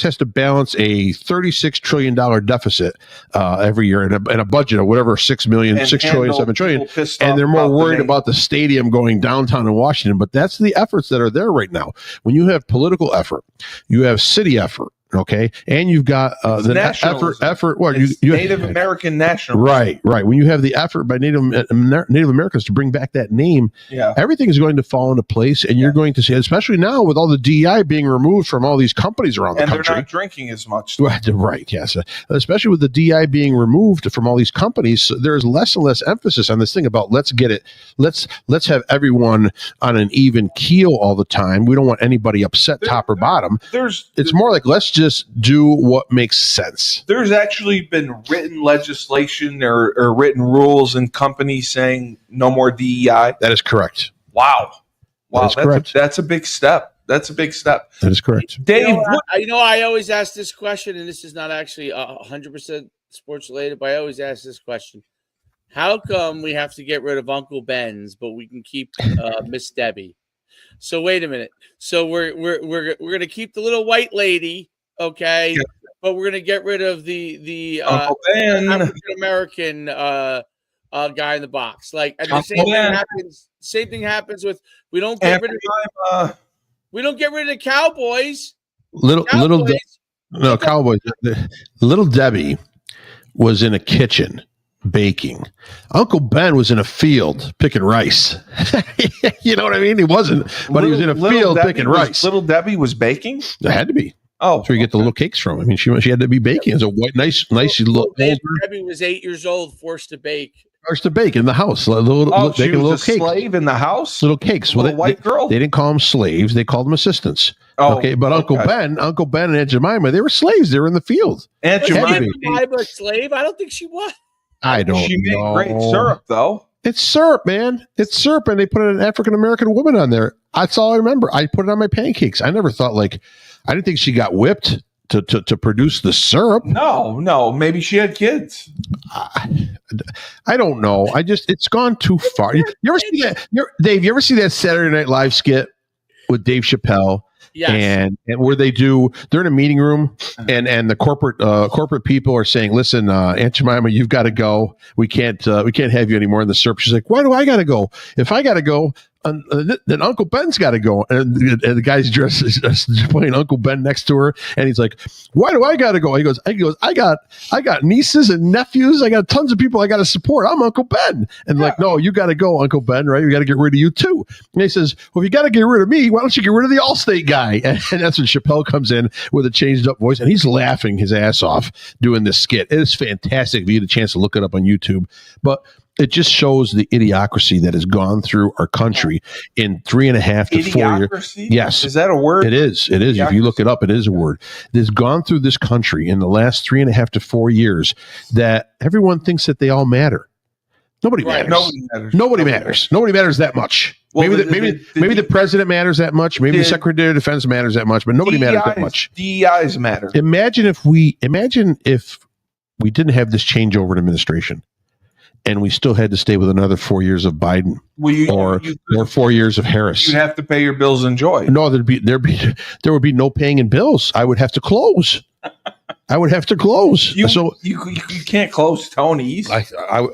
has to balance a $36 trillion deficit every year in a budget of whatever, 6 trillion, 7 trillion. And they're more worried about the stadium going downtown in Washington. But that's the efforts that are there right now. When you have political effort, you have city effort. Okay, and you've got the effort. Well, you Native American nationalism. Right. When you have the effort by Native Americans to bring back that name, everything is going to fall into place, and you're going to see, especially now with all the DEI being removed from all these companies around the country. And they're not drinking as much. Right. Yes. Especially with the DEI being removed from all these companies, there's less and less emphasis on this thing about let's have everyone on an even keel all the time. We don't want anybody upset, top or bottom. It's more like let's just do what makes sense. There's actually been written legislation or written rules in companies saying no more DEI. That is correct. Wow. That's correct. That's a big step. That is correct. Dave, I always ask this question, and this is not actually 100% sports related, but I always ask this question. How come we have to get rid of Uncle Ben's, but we can keep Miss Debbie? So wait a minute. So we're gonna keep the little white lady, okay? Yeah. But we're gonna get rid of the African American guy in the box. Like, and the same thing happens with we don't get rid of the Cowboys. Cowboys. Little Debbie was in a kitchen baking. Uncle Ben was in a field picking rice. You know what I mean? He wasn't, but he was in a field picking rice. Little Debbie was baking? It had to be. Oh, that's where you get the little cakes from. I mean, she had to be baking. It's a white, nice little. Debbie was 8 years old, forced to bake in the house. She was a slave in the house. Little cakes. Well, white girl. They didn't call them slaves. They called them assistants. Oh, okay. But Uncle Ben and Aunt Jemima, they were slaves. They were in the field. Aunt Jemima a slave? I don't think she was. I don't know. She made great syrup, though. It's syrup, man. It's syrup, and they put an African American woman on there. That's all I remember. I put it on my pancakes. I never thought I didn't think she got whipped to produce the syrup. No. Maybe she had kids. I don't know. It's gone too far. You ever see that? Dave, you ever see that Saturday Night Live skit with Dave Chappelle? Yes. And where they're in a meeting room and the corporate people are saying, listen, Aunt Jemima, you've got to go. We can't have you anymore in the syrup. She's like, why do I got to go? If I got to go, then Uncle Ben's got to go. And the guy's dressed playing Uncle Ben next to her. And he's like, why do I got to go? He goes, I got nieces and nephews. I got tons of people I got to support. I'm Uncle Ben. And like, no, you got to go, Uncle Ben, right? We got to get rid of you too. And he says, well, if you got to get rid of me, why don't you get rid of the Allstate guy? And that's when Chappelle comes in with a changed up voice and he's laughing his ass off doing this skit. It is fantastic. If you get a chance to look it up on YouTube, but it just shows the idiocracy that has gone through our country in 3.5 to 4 years. Yes. Is that a word? It is. If you look it up, it is a word. It has gone through this country in the last 3.5 to 4 years that everyone thinks that they all matter. Nobody matters. Nobody matters. Nobody matters that much. Well, maybe the president matters that much. Maybe the Secretary of Defense matters that much, but nobody matters that much. DEIs matter. Imagine if we didn't have this changeover in administration. And we still had to stay with another 4 years of Biden or 4 yeyears of Harris. You'd have to pay your bills in joy. No, there would be no paying in bills. I would have to close. You can't close Tony's.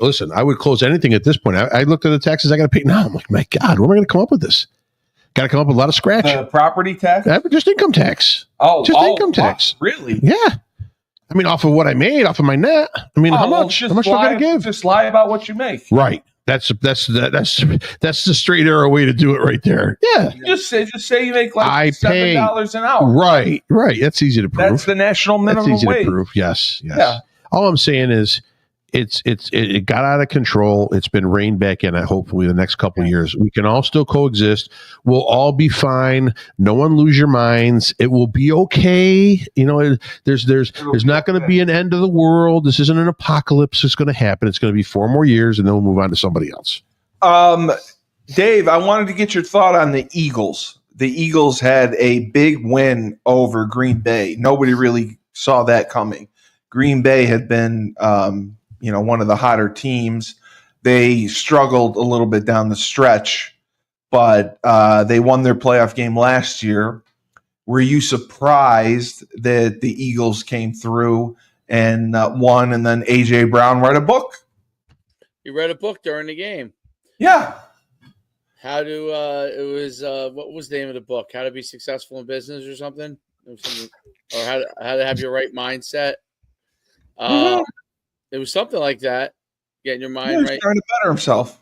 Listen, I would close anything at this point. I looked at the taxes I got to pay now. I'm like, my God, where am I going to come up with this? Got to come up with a lot of scratch. Property tax? Just income tax. Income tax. Really? Yeah. I mean, off of what I made, off of my net. I mean, how much? How much do I got to give? Just lie about what you make. Right. That's the straight arrow way to do it right there. Yeah. Just say you make like $7 an hour. Right. That's easy to prove. That's the national minimum wage. That's easy to prove. Yes. Yeah. All I'm saying is it got out of control. It's been reined back in. Hopefully the next couple of years, we can all still coexist. We'll all be fine. No one lose your minds. It will be okay. You know, there's not going to be an end of the world. This isn't an apocalypse. It's going to happen. It's going to be 4 more years and then we'll move on to somebody else. Dave, I wanted to get your thought on the Eagles. The Eagles had a big win over Green Bay. Nobody really saw that coming. Green Bay had been, one of the hotter teams. They struggled a little bit down the stretch. but they won their playoff game last year. Were you surprised that the Eagles came through and won, and then A.J. Brown read a book? He read a book during the game. Yeah. What was the name of the book? How to be successful in business or something? Or how to have your right mindset. It was something like that. Getting your mind right. Trying to better himself.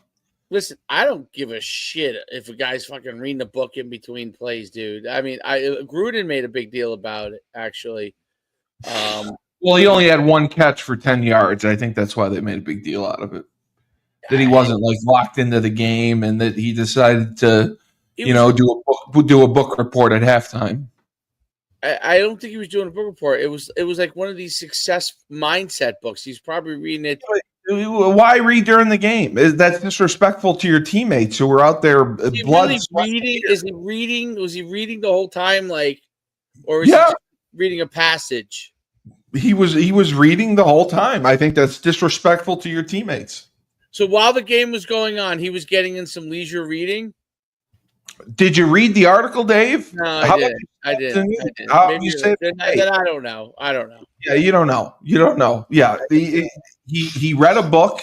Listen, I don't give a shit if a guy's fucking reading a book in between plays, dude. I mean, Gruden made a big deal about it, actually. Well, he only had one catch for 10 yards. I think that's why they made a big deal out of it. That he wasn't like locked into the game, and that he decided to, do a book report at halftime. I don't think he was doing a book report. It was like one of these success mindset books. He's probably reading it. Why read during the game? That's disrespectful to your teammates who were out there. Is he reading? Was he reading the whole time? Or was he just reading a passage? He was reading the whole time. I think that's disrespectful to your teammates. So while the game was going on, he was getting in some leisure reading. Did you read the article, Dave? No, I didn't. I didn't. I don't know. Yeah, you don't know. Yeah, he read a book.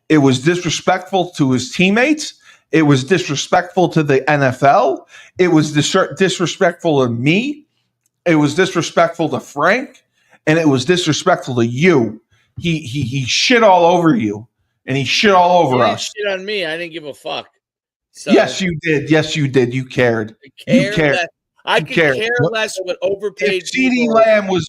It was disrespectful to his teammates. It was disrespectful to the NFL. It was disrespectful to me. It was disrespectful to Frank, and it was disrespectful to you. He shit all over you, and he shit all over us. Shit on me. I didn't give a fuck. So, yes, you did. You cared. You cared. I could care less what overpaid. If CeeDee Lamb was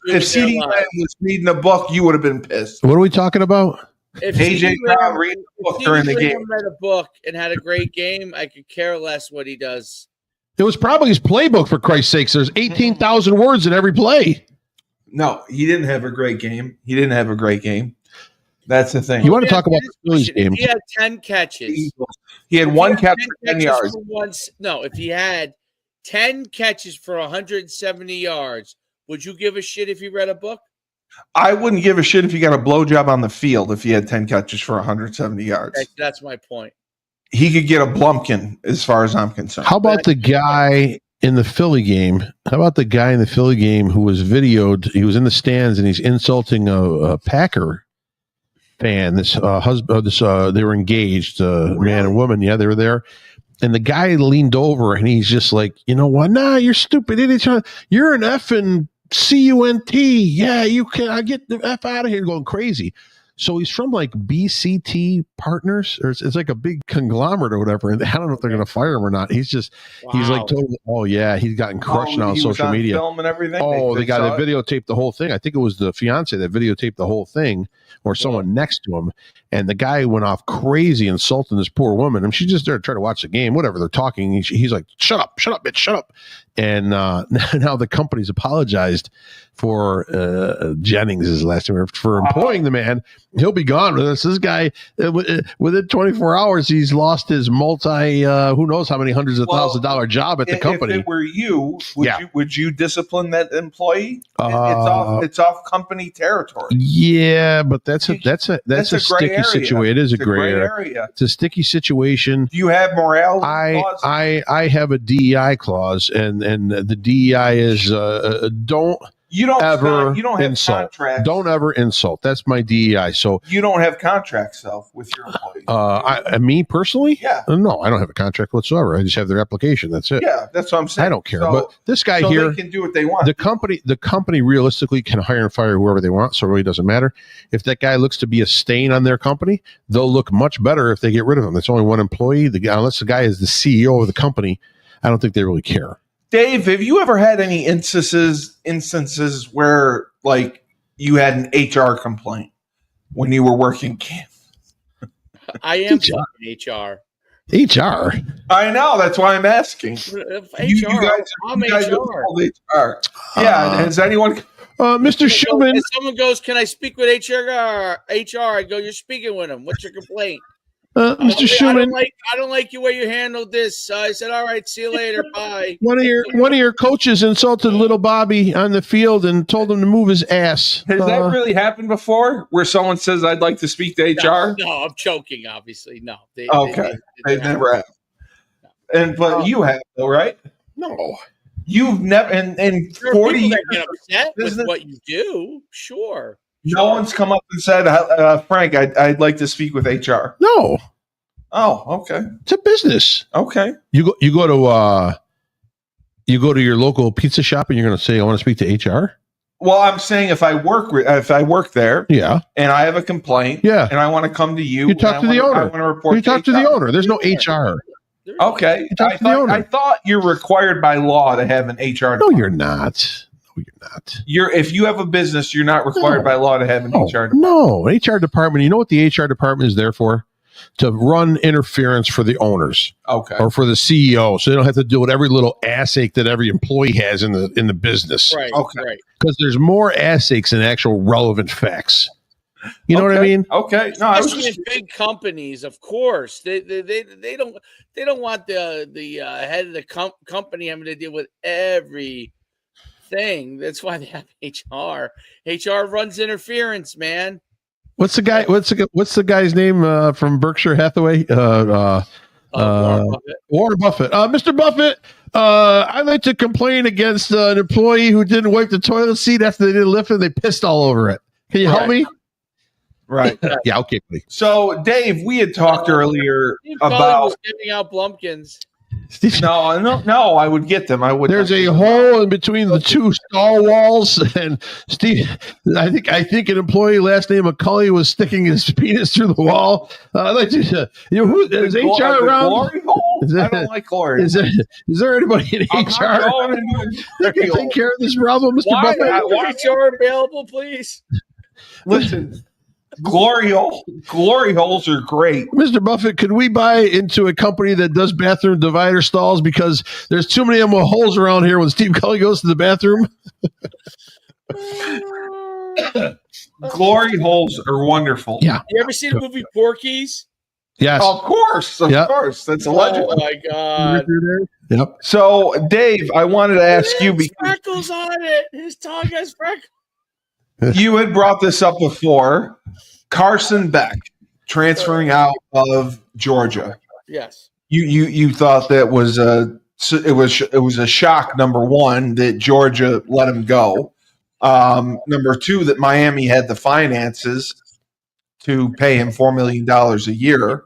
reading a book, you would have been pissed. What are we talking about? If AJ Brown read a book during the game, read a book and had a great game, I could care less what he does. It was probably his playbook, for Christ's sakes. There's 18,000 words in every play. No, he didn't have a great game. That's the thing. You want to talk about the Phillies game? He had 10 catches. He had one catch for 10 yards. If he had 10 catches for 170 yards, would you give a shit if he read a book? I wouldn't give a shit if he got a blowjob on the field if he had 10 catches for 170 yards. That's my point. He could get a Blumpkin, as far as I'm concerned. How about the guy in the Philly game? Who was videoed? He was in the stands and he's insulting a Packer fan. They were engaged, man and woman. Yeah, they were there. And the guy leaned over and he's just like, you know what? Nah, you're stupid idiot. You're an effing CUNT. Yeah, you can. I get the F out of here, going crazy. So he's from like BCT Partners, or it's like a big conglomerate or whatever. And I don't know if they're going to fire him or not. He's just, he's like totally, he's gotten crushed now on social media. Film and everything. They got to videotape the whole thing. I think it was the fiance that videotaped the whole thing, or someone next to him. And the guy went off crazy, insulting this poor woman. And she's just there to try to watch the game, whatever they're talking. He's like, shut up, bitch, shut up. And now the company's apologized for Jennings, his last name, for employing the man. He'll be gone with us. This guy, within 24 hours, he's lost his who knows how many hundreds of $1,000 job at the company. If it were you, would you discipline that employee? It's off company territory. Yeah, but that's a sticky situation. It is a gray area. It's a sticky situation. Do you have morale clause? I have a DEI clause, and the DEI is don't ever insult. Don't ever insult. That's my DEI. So you don't have contracts, though, with your employees. Me personally, no, I don't have a contract whatsoever. I just have their application. That's it. Yeah, that's what I'm saying. I don't care. But this guy here, they can do what they want. The company realistically can hire and fire whoever they want. So it really doesn't matter. If that guy looks to be a stain on their company, they'll look much better if they get rid of him. There's only one employee. Unless the guy is the CEO of the company, I don't think they really care. Dave, have you ever had any instances where like you had an HR complaint when you were working camp? I am HR. HR. I know. That's why I'm asking. I'm HR. Yeah. Has anyone? Mr. Schumann. If someone goes, "Can I speak with HR?" I go, "You're speaking with him. What's your complaint?" Mr. Schumann, I don't like the way you handled this. I said, "All right, see you later, bye." One of your coaches insulted little Bobby on the field and told him to move his ass. Has that really happened before, where someone says, "I'd like to speak to HR"? No, I'm joking. Obviously, no. They never have. But you have though, right? No. You've never in There are 40 people years that get of upset with business, what you do. Sure. no one's come up and said, Frank, I'd like to speak with HR. No. Oh, okay. It's a business. Okay. You go to your local pizza shop and you're going to say, I want to speak to HR. Well, I'm saying if I work there, Yeah, and I have a complaint, Yeah. and I want to come to you, You talk to the owner. I want to report. you talk to the owner. There's no HR. Okay, talk to the owner. I thought you're required by law to have an HR. No, you're not. No, you're not. If you have a business, you're not required by law to have an HR. No, an HR department. You know what the HR department is there for? To run interference for the owners. Okay. Or for the CEO, so they don't have to deal with every little ass ache that every employee has in the business. Right. Okay. Right. Because there's more ass aches than actual relevant facts. You know what I mean? Okay. No, I was Especially just, in big companies, of course, they don't want the head of the company having to deal with everything. That's why they have HR. HR runs interference, man. What's the guy? What's the guy's name from Berkshire Hathaway? Warren Buffett. Mr. Buffett, I'd like to complain against an employee who didn't wipe the toilet seat after they didn't lift it. They pissed all over it. Can you help me? right. Yeah, okay, please. So, Dave, we had talked earlier Steve Cullen about. was giving out Blumpkins. No, I would get them. I would. There's a hole in between the two stall walls, and Steve. I think an employee last name McCulley was sticking his penis through the wall. I'd like to. Who is HR around? Glory hole? I don't like glory. Is there anybody in HR that can take care of this problem, Mr. Buffett? HR available, please. Listen, glory holes are great. Mr. Buffett, could we buy into a company that does bathroom divider stalls because there's too many of them with holes around here when Steve Cully goes to the bathroom? Glory holes are wonderful. Yeah. You ever seen the movie Porky's? Yes. Of course. That's a legend. Oh my god. Yep. So, Dave, I wanted to ask you because freckles on it. His tongue has freckles. you had brought this up before. Carson Beck transferring out of Georgia. Yes. You thought that was it was a shock. Number one, that Georgia let him go. Number two, that Miami had the finances to pay him $4 million a year.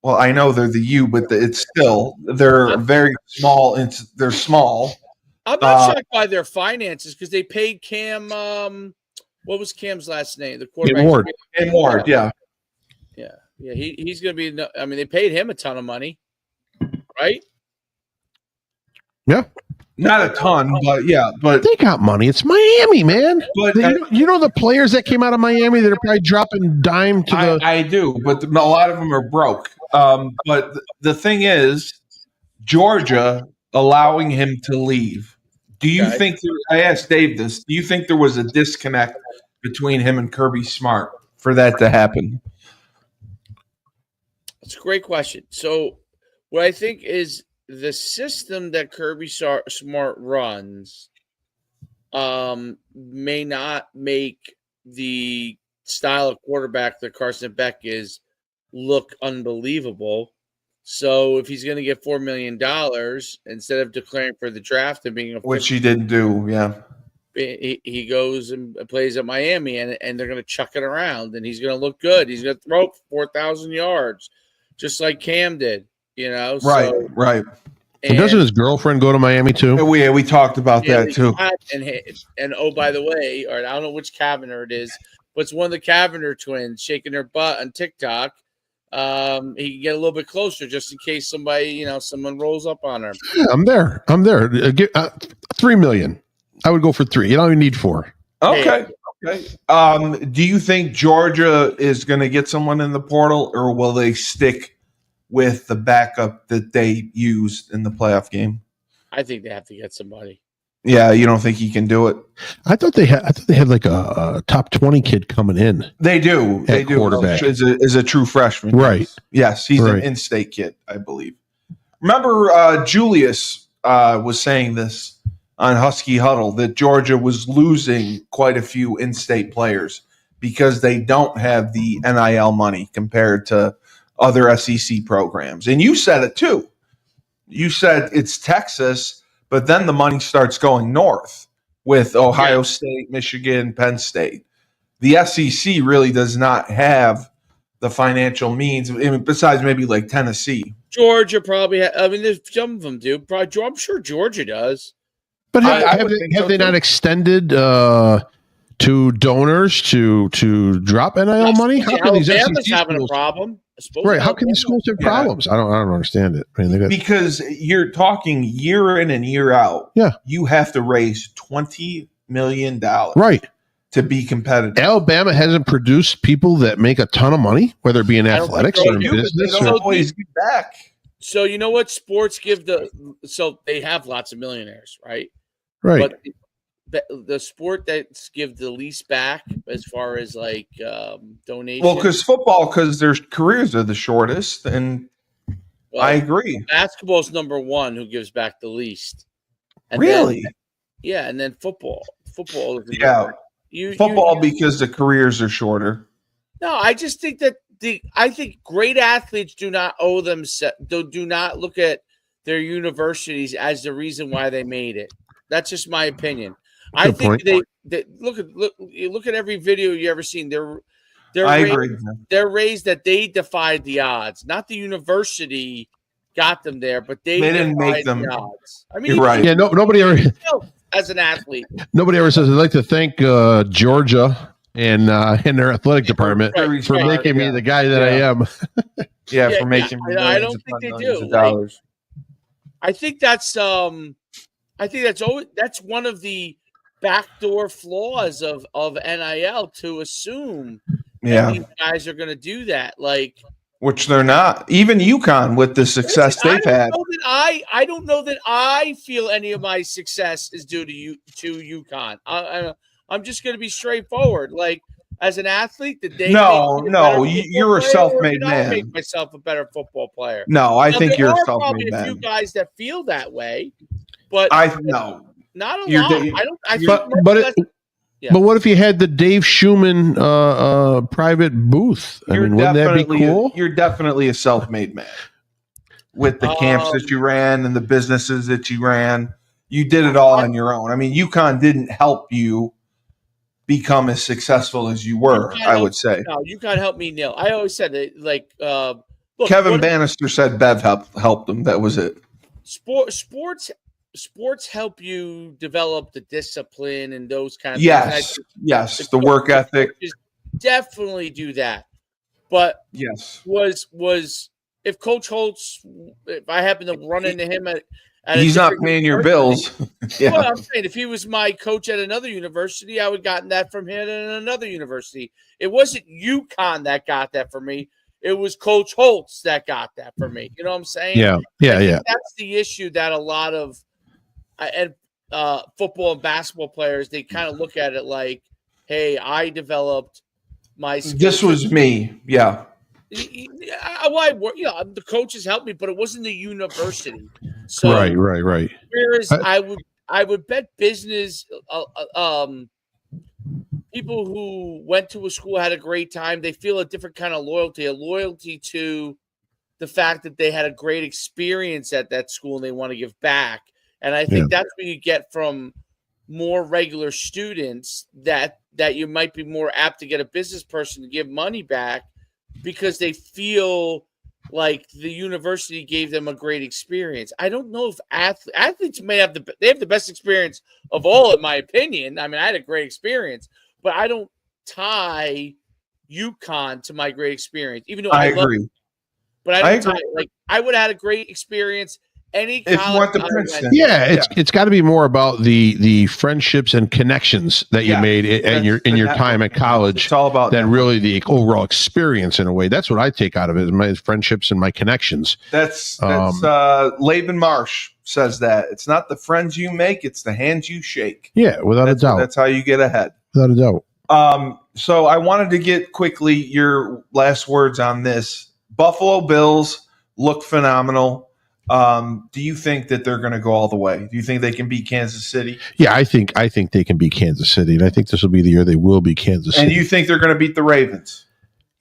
Well, I know they're the U, but it's still they're very small. They're small. I'm not shocked by their finances because they paid Cam. What was Cam's last name? The quarterback. Ward, yeah. Yeah. He's going to be. I mean, they paid him a ton of money, right? Yeah. Not a ton, but yeah. But they got money. It's Miami, man. But you know the players that came out of Miami that are probably dropping dime to the. I do, but a lot of them are broke. But the thing is, Georgia allowing him to leave. Do you think? I asked Dave this. Do you think there was a disconnect between him and Kirby Smart for that to happen? That's a great question. So, what I think is the system that Kirby Smart runs may not make the style of quarterback that Carson Beck is look unbelievable. So if he's going to get $4 million instead of declaring for the draft and being which he didn't do, yeah, he goes and plays at Miami and they're going to chuck it around and he's going to look good. He's going to throw 4,000 yards just like Cam did, you know. Right. And doesn't his girlfriend go to Miami too? We talked about that too. And oh, by the way, or I don't know which Cavanagh it is, but it's one of the Cavanagh twins shaking their butt on TikTok. He can get a little bit closer just in case someone rolls up on him. Yeah, I'm there. $3 million. I would go for 3. You don't even need 4. Okay. Do you think Georgia is going to get someone in the portal, or will they stick with the backup that they used in the playoff game? I think they have to get somebody. Yeah, you don't think he can do it? I thought they had like a top 20 kid coming in. They do. They do. Quarterback is a true freshman, right? Yes, he's an in-state kid, I believe. Remember, Julius was saying this on Husky Huddle that Georgia was losing quite a few in-state players because they don't have the NIL money compared to other SEC programs, and you said it too. you said it's Texas, but then the money starts going north with Ohio State, Michigan, Penn State. The SEC really does not have the financial means, besides maybe like Tennessee. Georgia probably. There's some of them do. Probably, I'm sure Georgia does. But I have would think so, they too. not extended to donors to drop NIL money? How can these Alabama's SEC having schools, a problem? right? How can these schools have problems? I don't understand it. I mean, they got, Because you're talking year in and year out. Yeah. You have to raise $20 million right. to be competitive. Alabama hasn't produced people that make a ton of money, whether it be in I don't athletics think or in so. business. They don't always get back. So you know what sports give so they have lots of millionaires, right? Right. But the sport that give the least back as far as like donations. Well, because their careers are the shortest, and I agree. Basketball is number one who gives back the least. And Really? And then football. Football. Yeah. Football because the careers are shorter. No, I just think that I think great athletes do not owe them. Do not look at their universities as the reason why they made it. That's just my opinion. I think they look at every video you ever seen. They're raised that they defied the odds, not the university got them there, but they didn't make them. The odds. I mean, you're right. Yeah, nobody ever. As an athlete, nobody ever says I'd like to thank Georgia and their athletic department for making me the guy that I am. For making me. I don't think they do. Dollars. I think that's that's one of the backdoor flaws of NIL to assume that these guys are going to do that. Which they're not. Even UConn with the success they've had. I don't know that I feel any of my success is due to UConn. I'm just going to be straightforward. As an athlete, did they? No, you're a self-made man. I make myself a better football player. No, I think you're a self-made probably man. A few guys that feel that way, but no, not a lot. But what if you had the Dave Schumann private booth? I mean, wouldn't that be cool? You're definitely a self-made man. With the camps that you ran and the businesses that you ran, you did it all on your own. I mean, UConn didn't help you become as successful as you were, I would say. No, you can't help me, Neil. I always said that, look, Kevin Bannister said Bev helped him. That was it. Sports help you develop the discipline and those kind of things. Yes, the work ethic. Definitely do that. But was if Coach Holtz, if I happen to run into him at he's not paying your bills. Well, I'm saying if he was my coach at another university, I would have gotten that from him at another university. It wasn't UConn that got that for me. It was Coach Holtz that got that for me. You know what I'm saying? Yeah. That's the issue that a lot of football and basketball players, they kind of look at it like, hey, I developed my skills. This was me. Yeah. The coaches helped me, but it wasn't the university. So, right. Whereas I would bet business, people who went to a school had a great time. They feel a different kind of loyalty, a loyalty to the fact that they had a great experience at that school and they want to give back. And I think that's what you get from more regular students that you might be more apt to get a business person to give money back because they feel like the university gave them a great experience. I don't know if athletes may have the best experience of all, in my opinion. I mean, I had a great experience, but I don't tie UConn to my great experience, even though I agree. But I don't tie, I would have had a great experience. Any if you want the Princeton, it's got to be more about the friendships and connections that you made in your time at college. It's all about than really the overall experience in a way. That's what I take out of it: is my friendships and my connections. That's Laban Marsh says that it's not the friends you make; it's the hands you shake. Yeah, without a doubt. That's how you get ahead. Without a doubt. So I wanted to get quickly your last words on this. Buffalo Bills look phenomenal. Do you think that they're going to go all the way? Do you think they can beat Kansas City? Yeah, I think they can beat Kansas City, and I think this will be the year they will beat Kansas City. And you think they're going to beat the Ravens?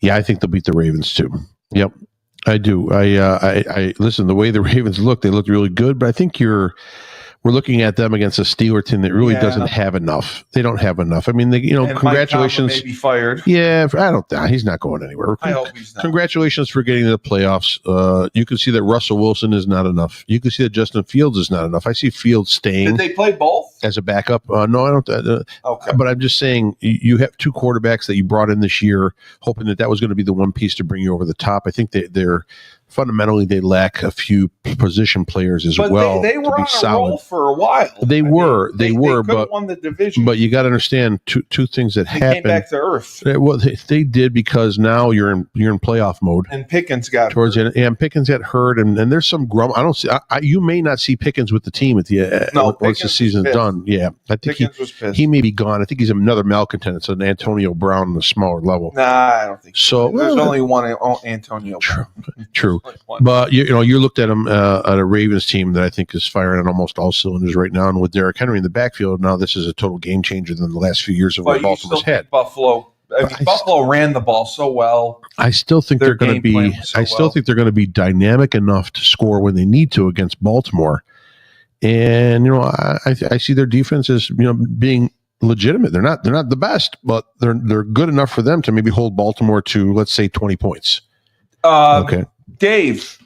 Yeah, I think they'll beat the Ravens too. Yep. I do. I listen. The way the Ravens look, they look really good. But I think we're looking at them against a Steelers team that really doesn't have enough. They don't have enough. I mean, and congratulations. Mike Tomlin may be fired. Yeah, I don't. He's not going anywhere. I hope he's not. Congratulations for getting to the playoffs. You can see that Russell Wilson is not enough. You can see that Justin Fields is not enough. I see Fields staying. Did they play both as a backup? No, I don't. Okay, but I'm just saying you have two quarterbacks that you brought in this year, hoping that was going to be the one piece to bring you over the top. I think they're fundamentally they lack a few position players as well. They were on a roll for a while. They were, but won the division. But you got to understand two things that happened. Came back to earth. Well, they did because now you're in playoff mode. And Pickens got towards the end, and Pickens got hurt, and there's some grum. I don't see. You may not see Pickens with the team at the once the season's done. Yeah, I think he may be gone. I think he's another malcontent. It's an Antonio Brown on a smaller level. Nah, I don't think so. There's only one Antonio Brown. True. But you looked at him at a Ravens team that I think is firing on almost all cylinders right now, and with Derrick Henry in the backfield, now this is a total game changer than the last few years of what Baltimore's had. Buffalo ran the ball so well. I still think they're going to be. Think they're going to be dynamic enough to score when they need to against Baltimore, and I see their defense as being legitimate. They're not the best, but they're good enough for them to maybe hold Baltimore to, let's say, 20 points. Okay. Dave,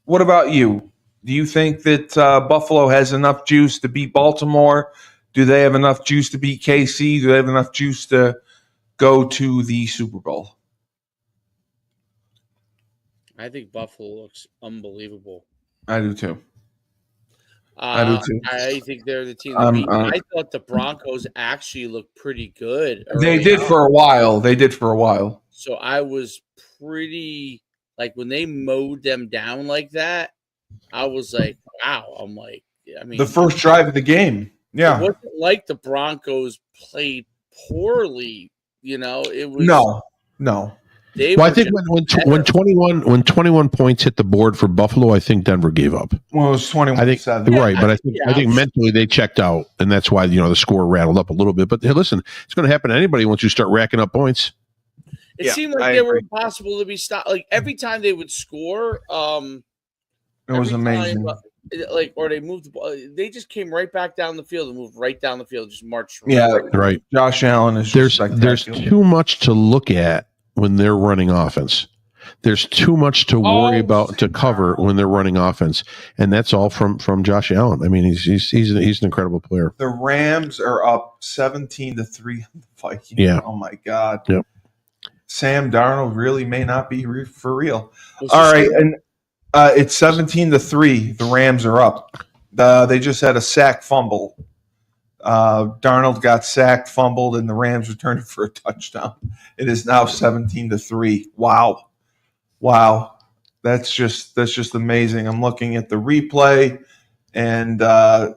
what about you? Do you think that Buffalo has enough juice to beat Baltimore? Do they have enough juice to beat KC? Do they have enough juice to go to the Super Bowl? I think Buffalo looks unbelievable. I do too. I think they're the team to beat. I thought the Broncos actually looked pretty good. They did for a while. So I was pretty... Like, when they mowed them down like that, I was like, wow. I'm like, I mean, the first drive of the game. Yeah. It wasn't like the Broncos played poorly. It was. No. I think when 21 points hit the board for Buffalo, I think Denver gave up. Well, it was 21-7. Right, but I think mentally they checked out, and that's why the score rattled up a little bit. But hey, listen, it's going to happen to anybody once you start racking up points. It seemed like they were impossible to be stopped. Like, every time they would score, it was amazing. Or they moved the ball. They just came right back down the field and moved right down the field, just marched. Right. Josh Allen is there's too much to look at when they're running offense. There's too much to worry about to cover when they're running offense, and that's all from Josh Allen. I mean, he's an incredible player. The Rams are up 17-3 on the Vikings. Yeah. Oh my God. Yep. Sam Darnold really may not be for real. All right, and it's 17-3. The Rams are up. They just had a sack fumble. Darnold got sacked, fumbled, and the Rams returned it for a touchdown. It is now 17-3. Wow. That's just amazing. I'm looking at the replay, and God,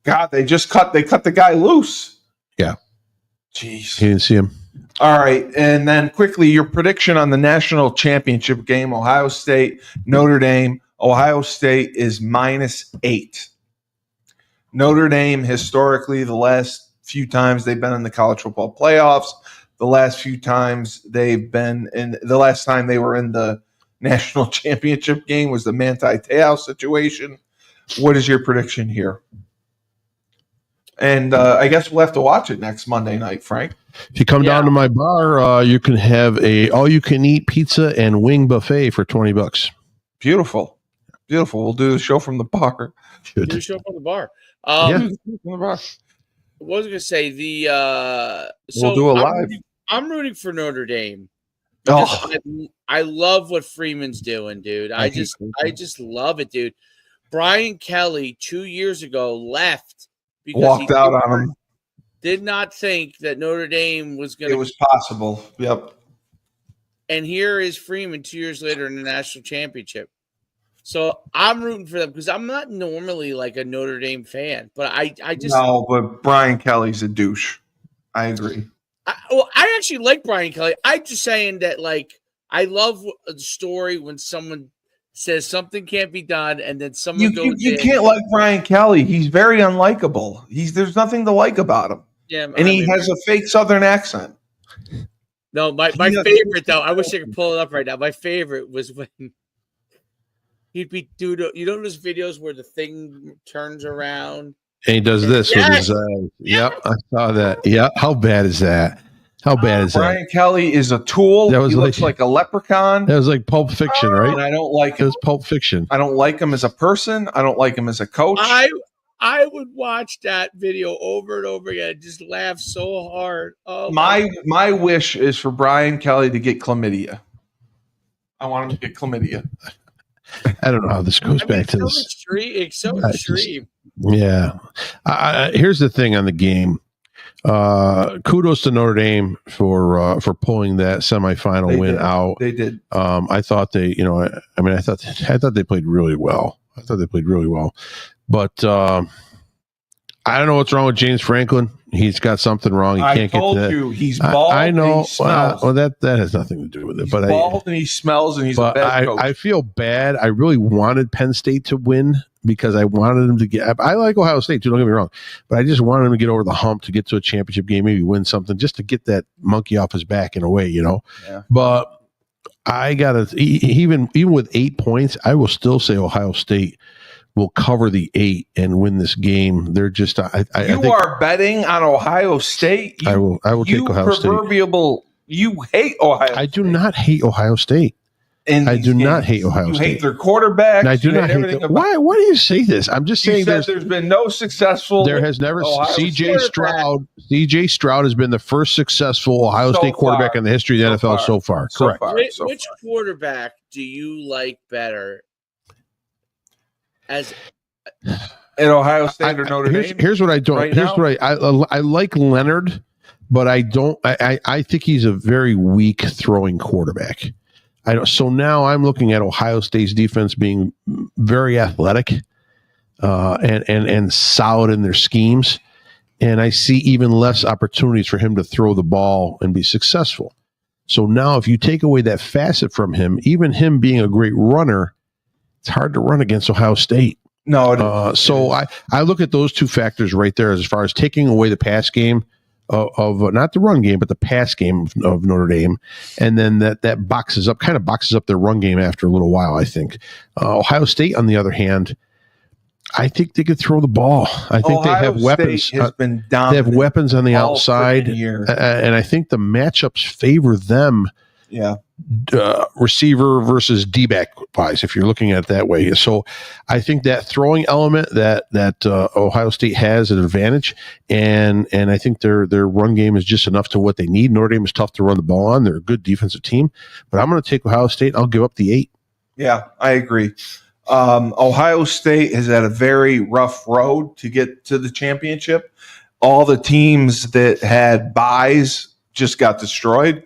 they cut the guy loose. Yeah. Jeez. He didn't see him. All right, and then quickly, your prediction on the national championship game, Ohio State, Notre Dame. Ohio State is -8. Notre Dame, historically, the last few times they've been in the college football playoffs, the last time they were in the national championship game was the Manti Te'o situation. What is your prediction here? And I guess we'll have to watch it next Monday night, Frank. If you come down to my bar, you can have a all-you-can-eat pizza and wing buffet for $20. Beautiful. We'll do the show from the bar. Do the show from the bar. What was I going to say? We'll do it live. I'm rooting for Notre Dame. I love what Freeman's doing, dude. I just love it, dude. Brian Kelly 2 years ago left because walked out on him. Did not think that Notre Dame was going to. It was possible. Yep. And here is Freeman 2 years later in the national championship. So I'm rooting for them because I'm not normally like a Notre Dame fan, but I just but Brian Kelly's a douche. I agree. I actually like Brian Kelly. I'm just saying that, like, I love a story when someone says something can't be done, and then someone goes. You can't like Brian Kelly. He's very unlikable. There's nothing to like about him. Yeah, and he has a fake Southern accent. No, my favorite though. I wish I could pull it up right now. My favorite was when he'd be doing. You know those videos where the thing turns around And he does this with his Yep, I saw that. Yeah, how bad is that? How bad is that? Brian Kelly is a tool. That was he like- looks like a leprechaun. That was like Pulp Fiction, And right? I don't like It him. was Pulp Fiction. I don't like him as a person. I don't like him as a coach. I would watch that video over and over again. Just laugh so hard. Oh my wish is for Brian Kelly to get chlamydia. I want him to get chlamydia. I don't know how this goes back to this. It's so I just- extreme. Yeah. Here's the thing on the game. Kudos to Notre Dame for pulling that semifinal They win did. out. They did. I thought they, I thought they played really well. But I don't know what's wrong with James Franklin. He's got something wrong. He I can't told get to that. you he's bald. I know. And he smells. Well, that has nothing to do with it. He's But bald and he smells and he's a bad coach. I feel bad. I really wanted Penn State to win because I wanted them to get. I like Ohio State too. Don't get me wrong, but I just wanted them to get over the hump to get to a championship game, maybe win something, just to get that monkey off his back in a way, Yeah. But I gotta even with 8 points, I will still say Ohio State will cover the 8 and win this game. They're just I think are betting on Ohio State. I will take Ohio State. You hate Ohio State. I do not hate Ohio State. In I these do not games. hate Ohio You State. hate their quarterback. And I do You not hate everything the, about- why do you say this? I'm just You saying said there's been no successful. there has never Ohio CJ State Stroud has been the first successful Ohio So State quarterback far. in the history of the So NFL far. so far. So Correct. far. Which quarterback do you like better? As at Ohio State or Notre Dame. Here's what I don't. right here's now? what I like Leonard, but I don't. I think he's a very weak throwing quarterback. I don't. So now I'm looking at Ohio State's defense being very athletic, and solid in their schemes, and I see even less opportunities for him to throw the ball and be successful. So now, if you take away that facet from him, even him being a great runner, it's hard to run against Ohio State. No, So I look at those two factors right there as far as taking away the pass game of not the run game, but the pass game of Notre Dame. And then that boxes up their run game after a little while, I think. Ohio State, on the other hand, I think they could throw the ball. I think they have weapons. Has been They have dominant weapons on the all outside. freaking year. And I think the matchups favor them. Yeah. Receiver versus D-back wise, if you're looking at it that way. So I think that throwing element that Ohio State has an advantage, and I think their run game is just enough to what they need. Notre Dame is tough to run the ball on. They're a good defensive team, but I'm going to take Ohio State. I'll give up the 8. Yeah, I agree. Ohio State has had a very rough road to get to the championship. All the teams that had buys just got destroyed.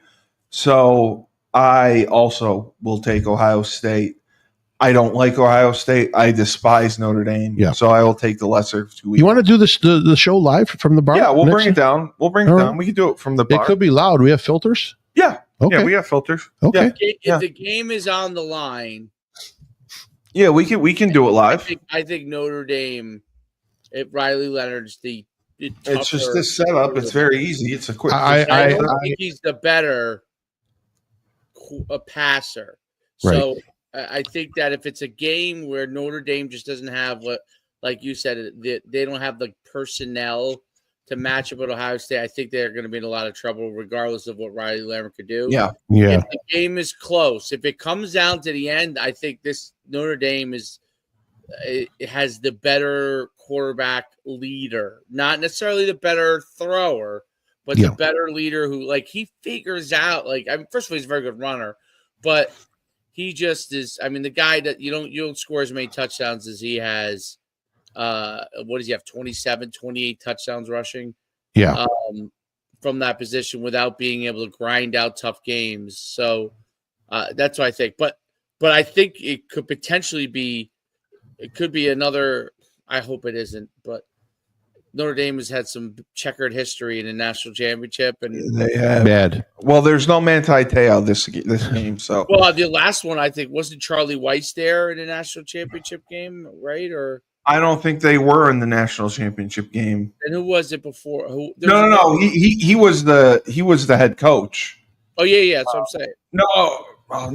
So I also will take Ohio State. I don't like Ohio State. I despise Notre Dame. Yeah. So I will take the lesser of 2 weeks. You want to do this the show live from the bar? Yeah, we'll next bring it time? down. We'll bring it All right. down. We can do it from the bar. It could be loud. We have filters. Yeah. Okay. Yeah, we have filters. Okay. if the game is on the line, Yeah, we can do it live. I think Notre Dame, if Riley Leonard's the It's just tougher this setup. It's very easy. It's a quick. I don't think he's the better passer. Right. So I think that if it's a game where Notre Dame just doesn't have what, like you said, they don't have the personnel to match up with Ohio State, I think they're going to be in a lot of trouble regardless of what Riley Leonard could do. Yeah. Yeah. If the game is close, if it comes down to the end, I think this Notre Dame it has the better quarterback leader, not necessarily the better thrower, but Yeah. the better leader who, like, he figures out, like, I mean, first of all, he's a very good runner, but he just is. I mean, the guy that you don't score as many touchdowns as he has. What does he have? 27, 28 touchdowns rushing. Yeah. From that position without being able to grind out tough games. So that's what I think. But I think it could potentially be. It could be another. I hope it isn't. But Notre Dame has had some checkered history in the national championship, and They have. Bad. Well, there's no Manti Te'o this game, so well, the last one I think wasn't Charlie Weiss there in the national championship game, right? Or I don't think they were in the national championship game. and who was it before? Who? No. He was the head coach. Oh yeah, that's what I'm saying.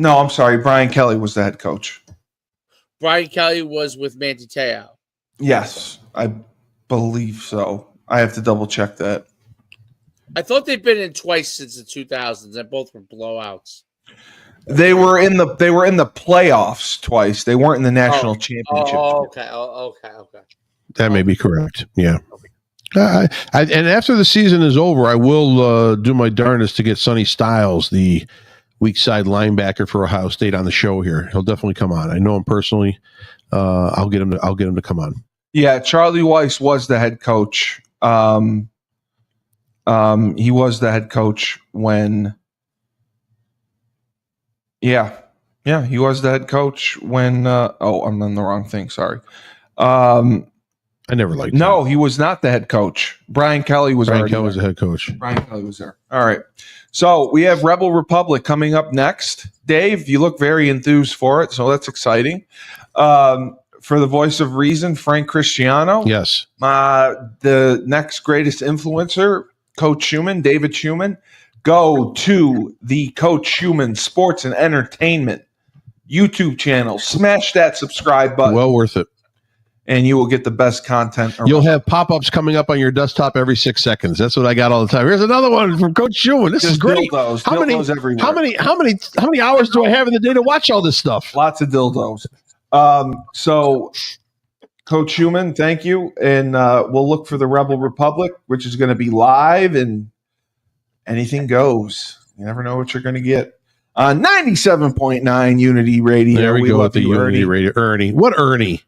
No, I'm sorry. Brian Kelly was the head coach. Brian Kelly was with Manti Te'o. Yes, I believe so. I have to double check that. I thought they've been in twice since the 2000s, and both were blowouts. They were in the playoffs twice. They weren't in the national championship. Okay. That may be correct. Yeah. And after the season is over, I will do my darndest to get Sonny Styles, the weak side linebacker for Ohio State, on the show here. He'll definitely come on. I know him personally. I'll get him to come on. Yeah, Charlie Weiss was the head coach. He was the head coach when. Yeah, he was the head coach when. I'm on the wrong thing. Sorry. I never liked. No, him. he was not the head coach. Brian Kelly was. Brian Kelly was the head coach. Brian Kelly was there. All right. So we have Rebel Republic coming up next. Dave, you look very enthused for it, so that's exciting. For the voice of reason, Frank Cristiano. Yes. The next greatest influencer, Coach Schumann, David Schumann. Go to the Coach Schumann Sports and Entertainment YouTube channel. Smash that subscribe button. Well worth it. And you will get the best content. You'll have pop-ups coming up on your desktop every 6 seconds. That's what I got all the time. Here's another one from Coach Schumann. This is great. Dildos everywhere. How many hours do I have in the day to watch all this stuff? Lots of dildos. So, Coach Schumann, thank you. And we'll look for the Rebel Republic, which is going to be live, and anything goes. You never know what you're going to get. 97.9 Unity Radio. There we go with the Unity Radio. Ernie. What Ernie?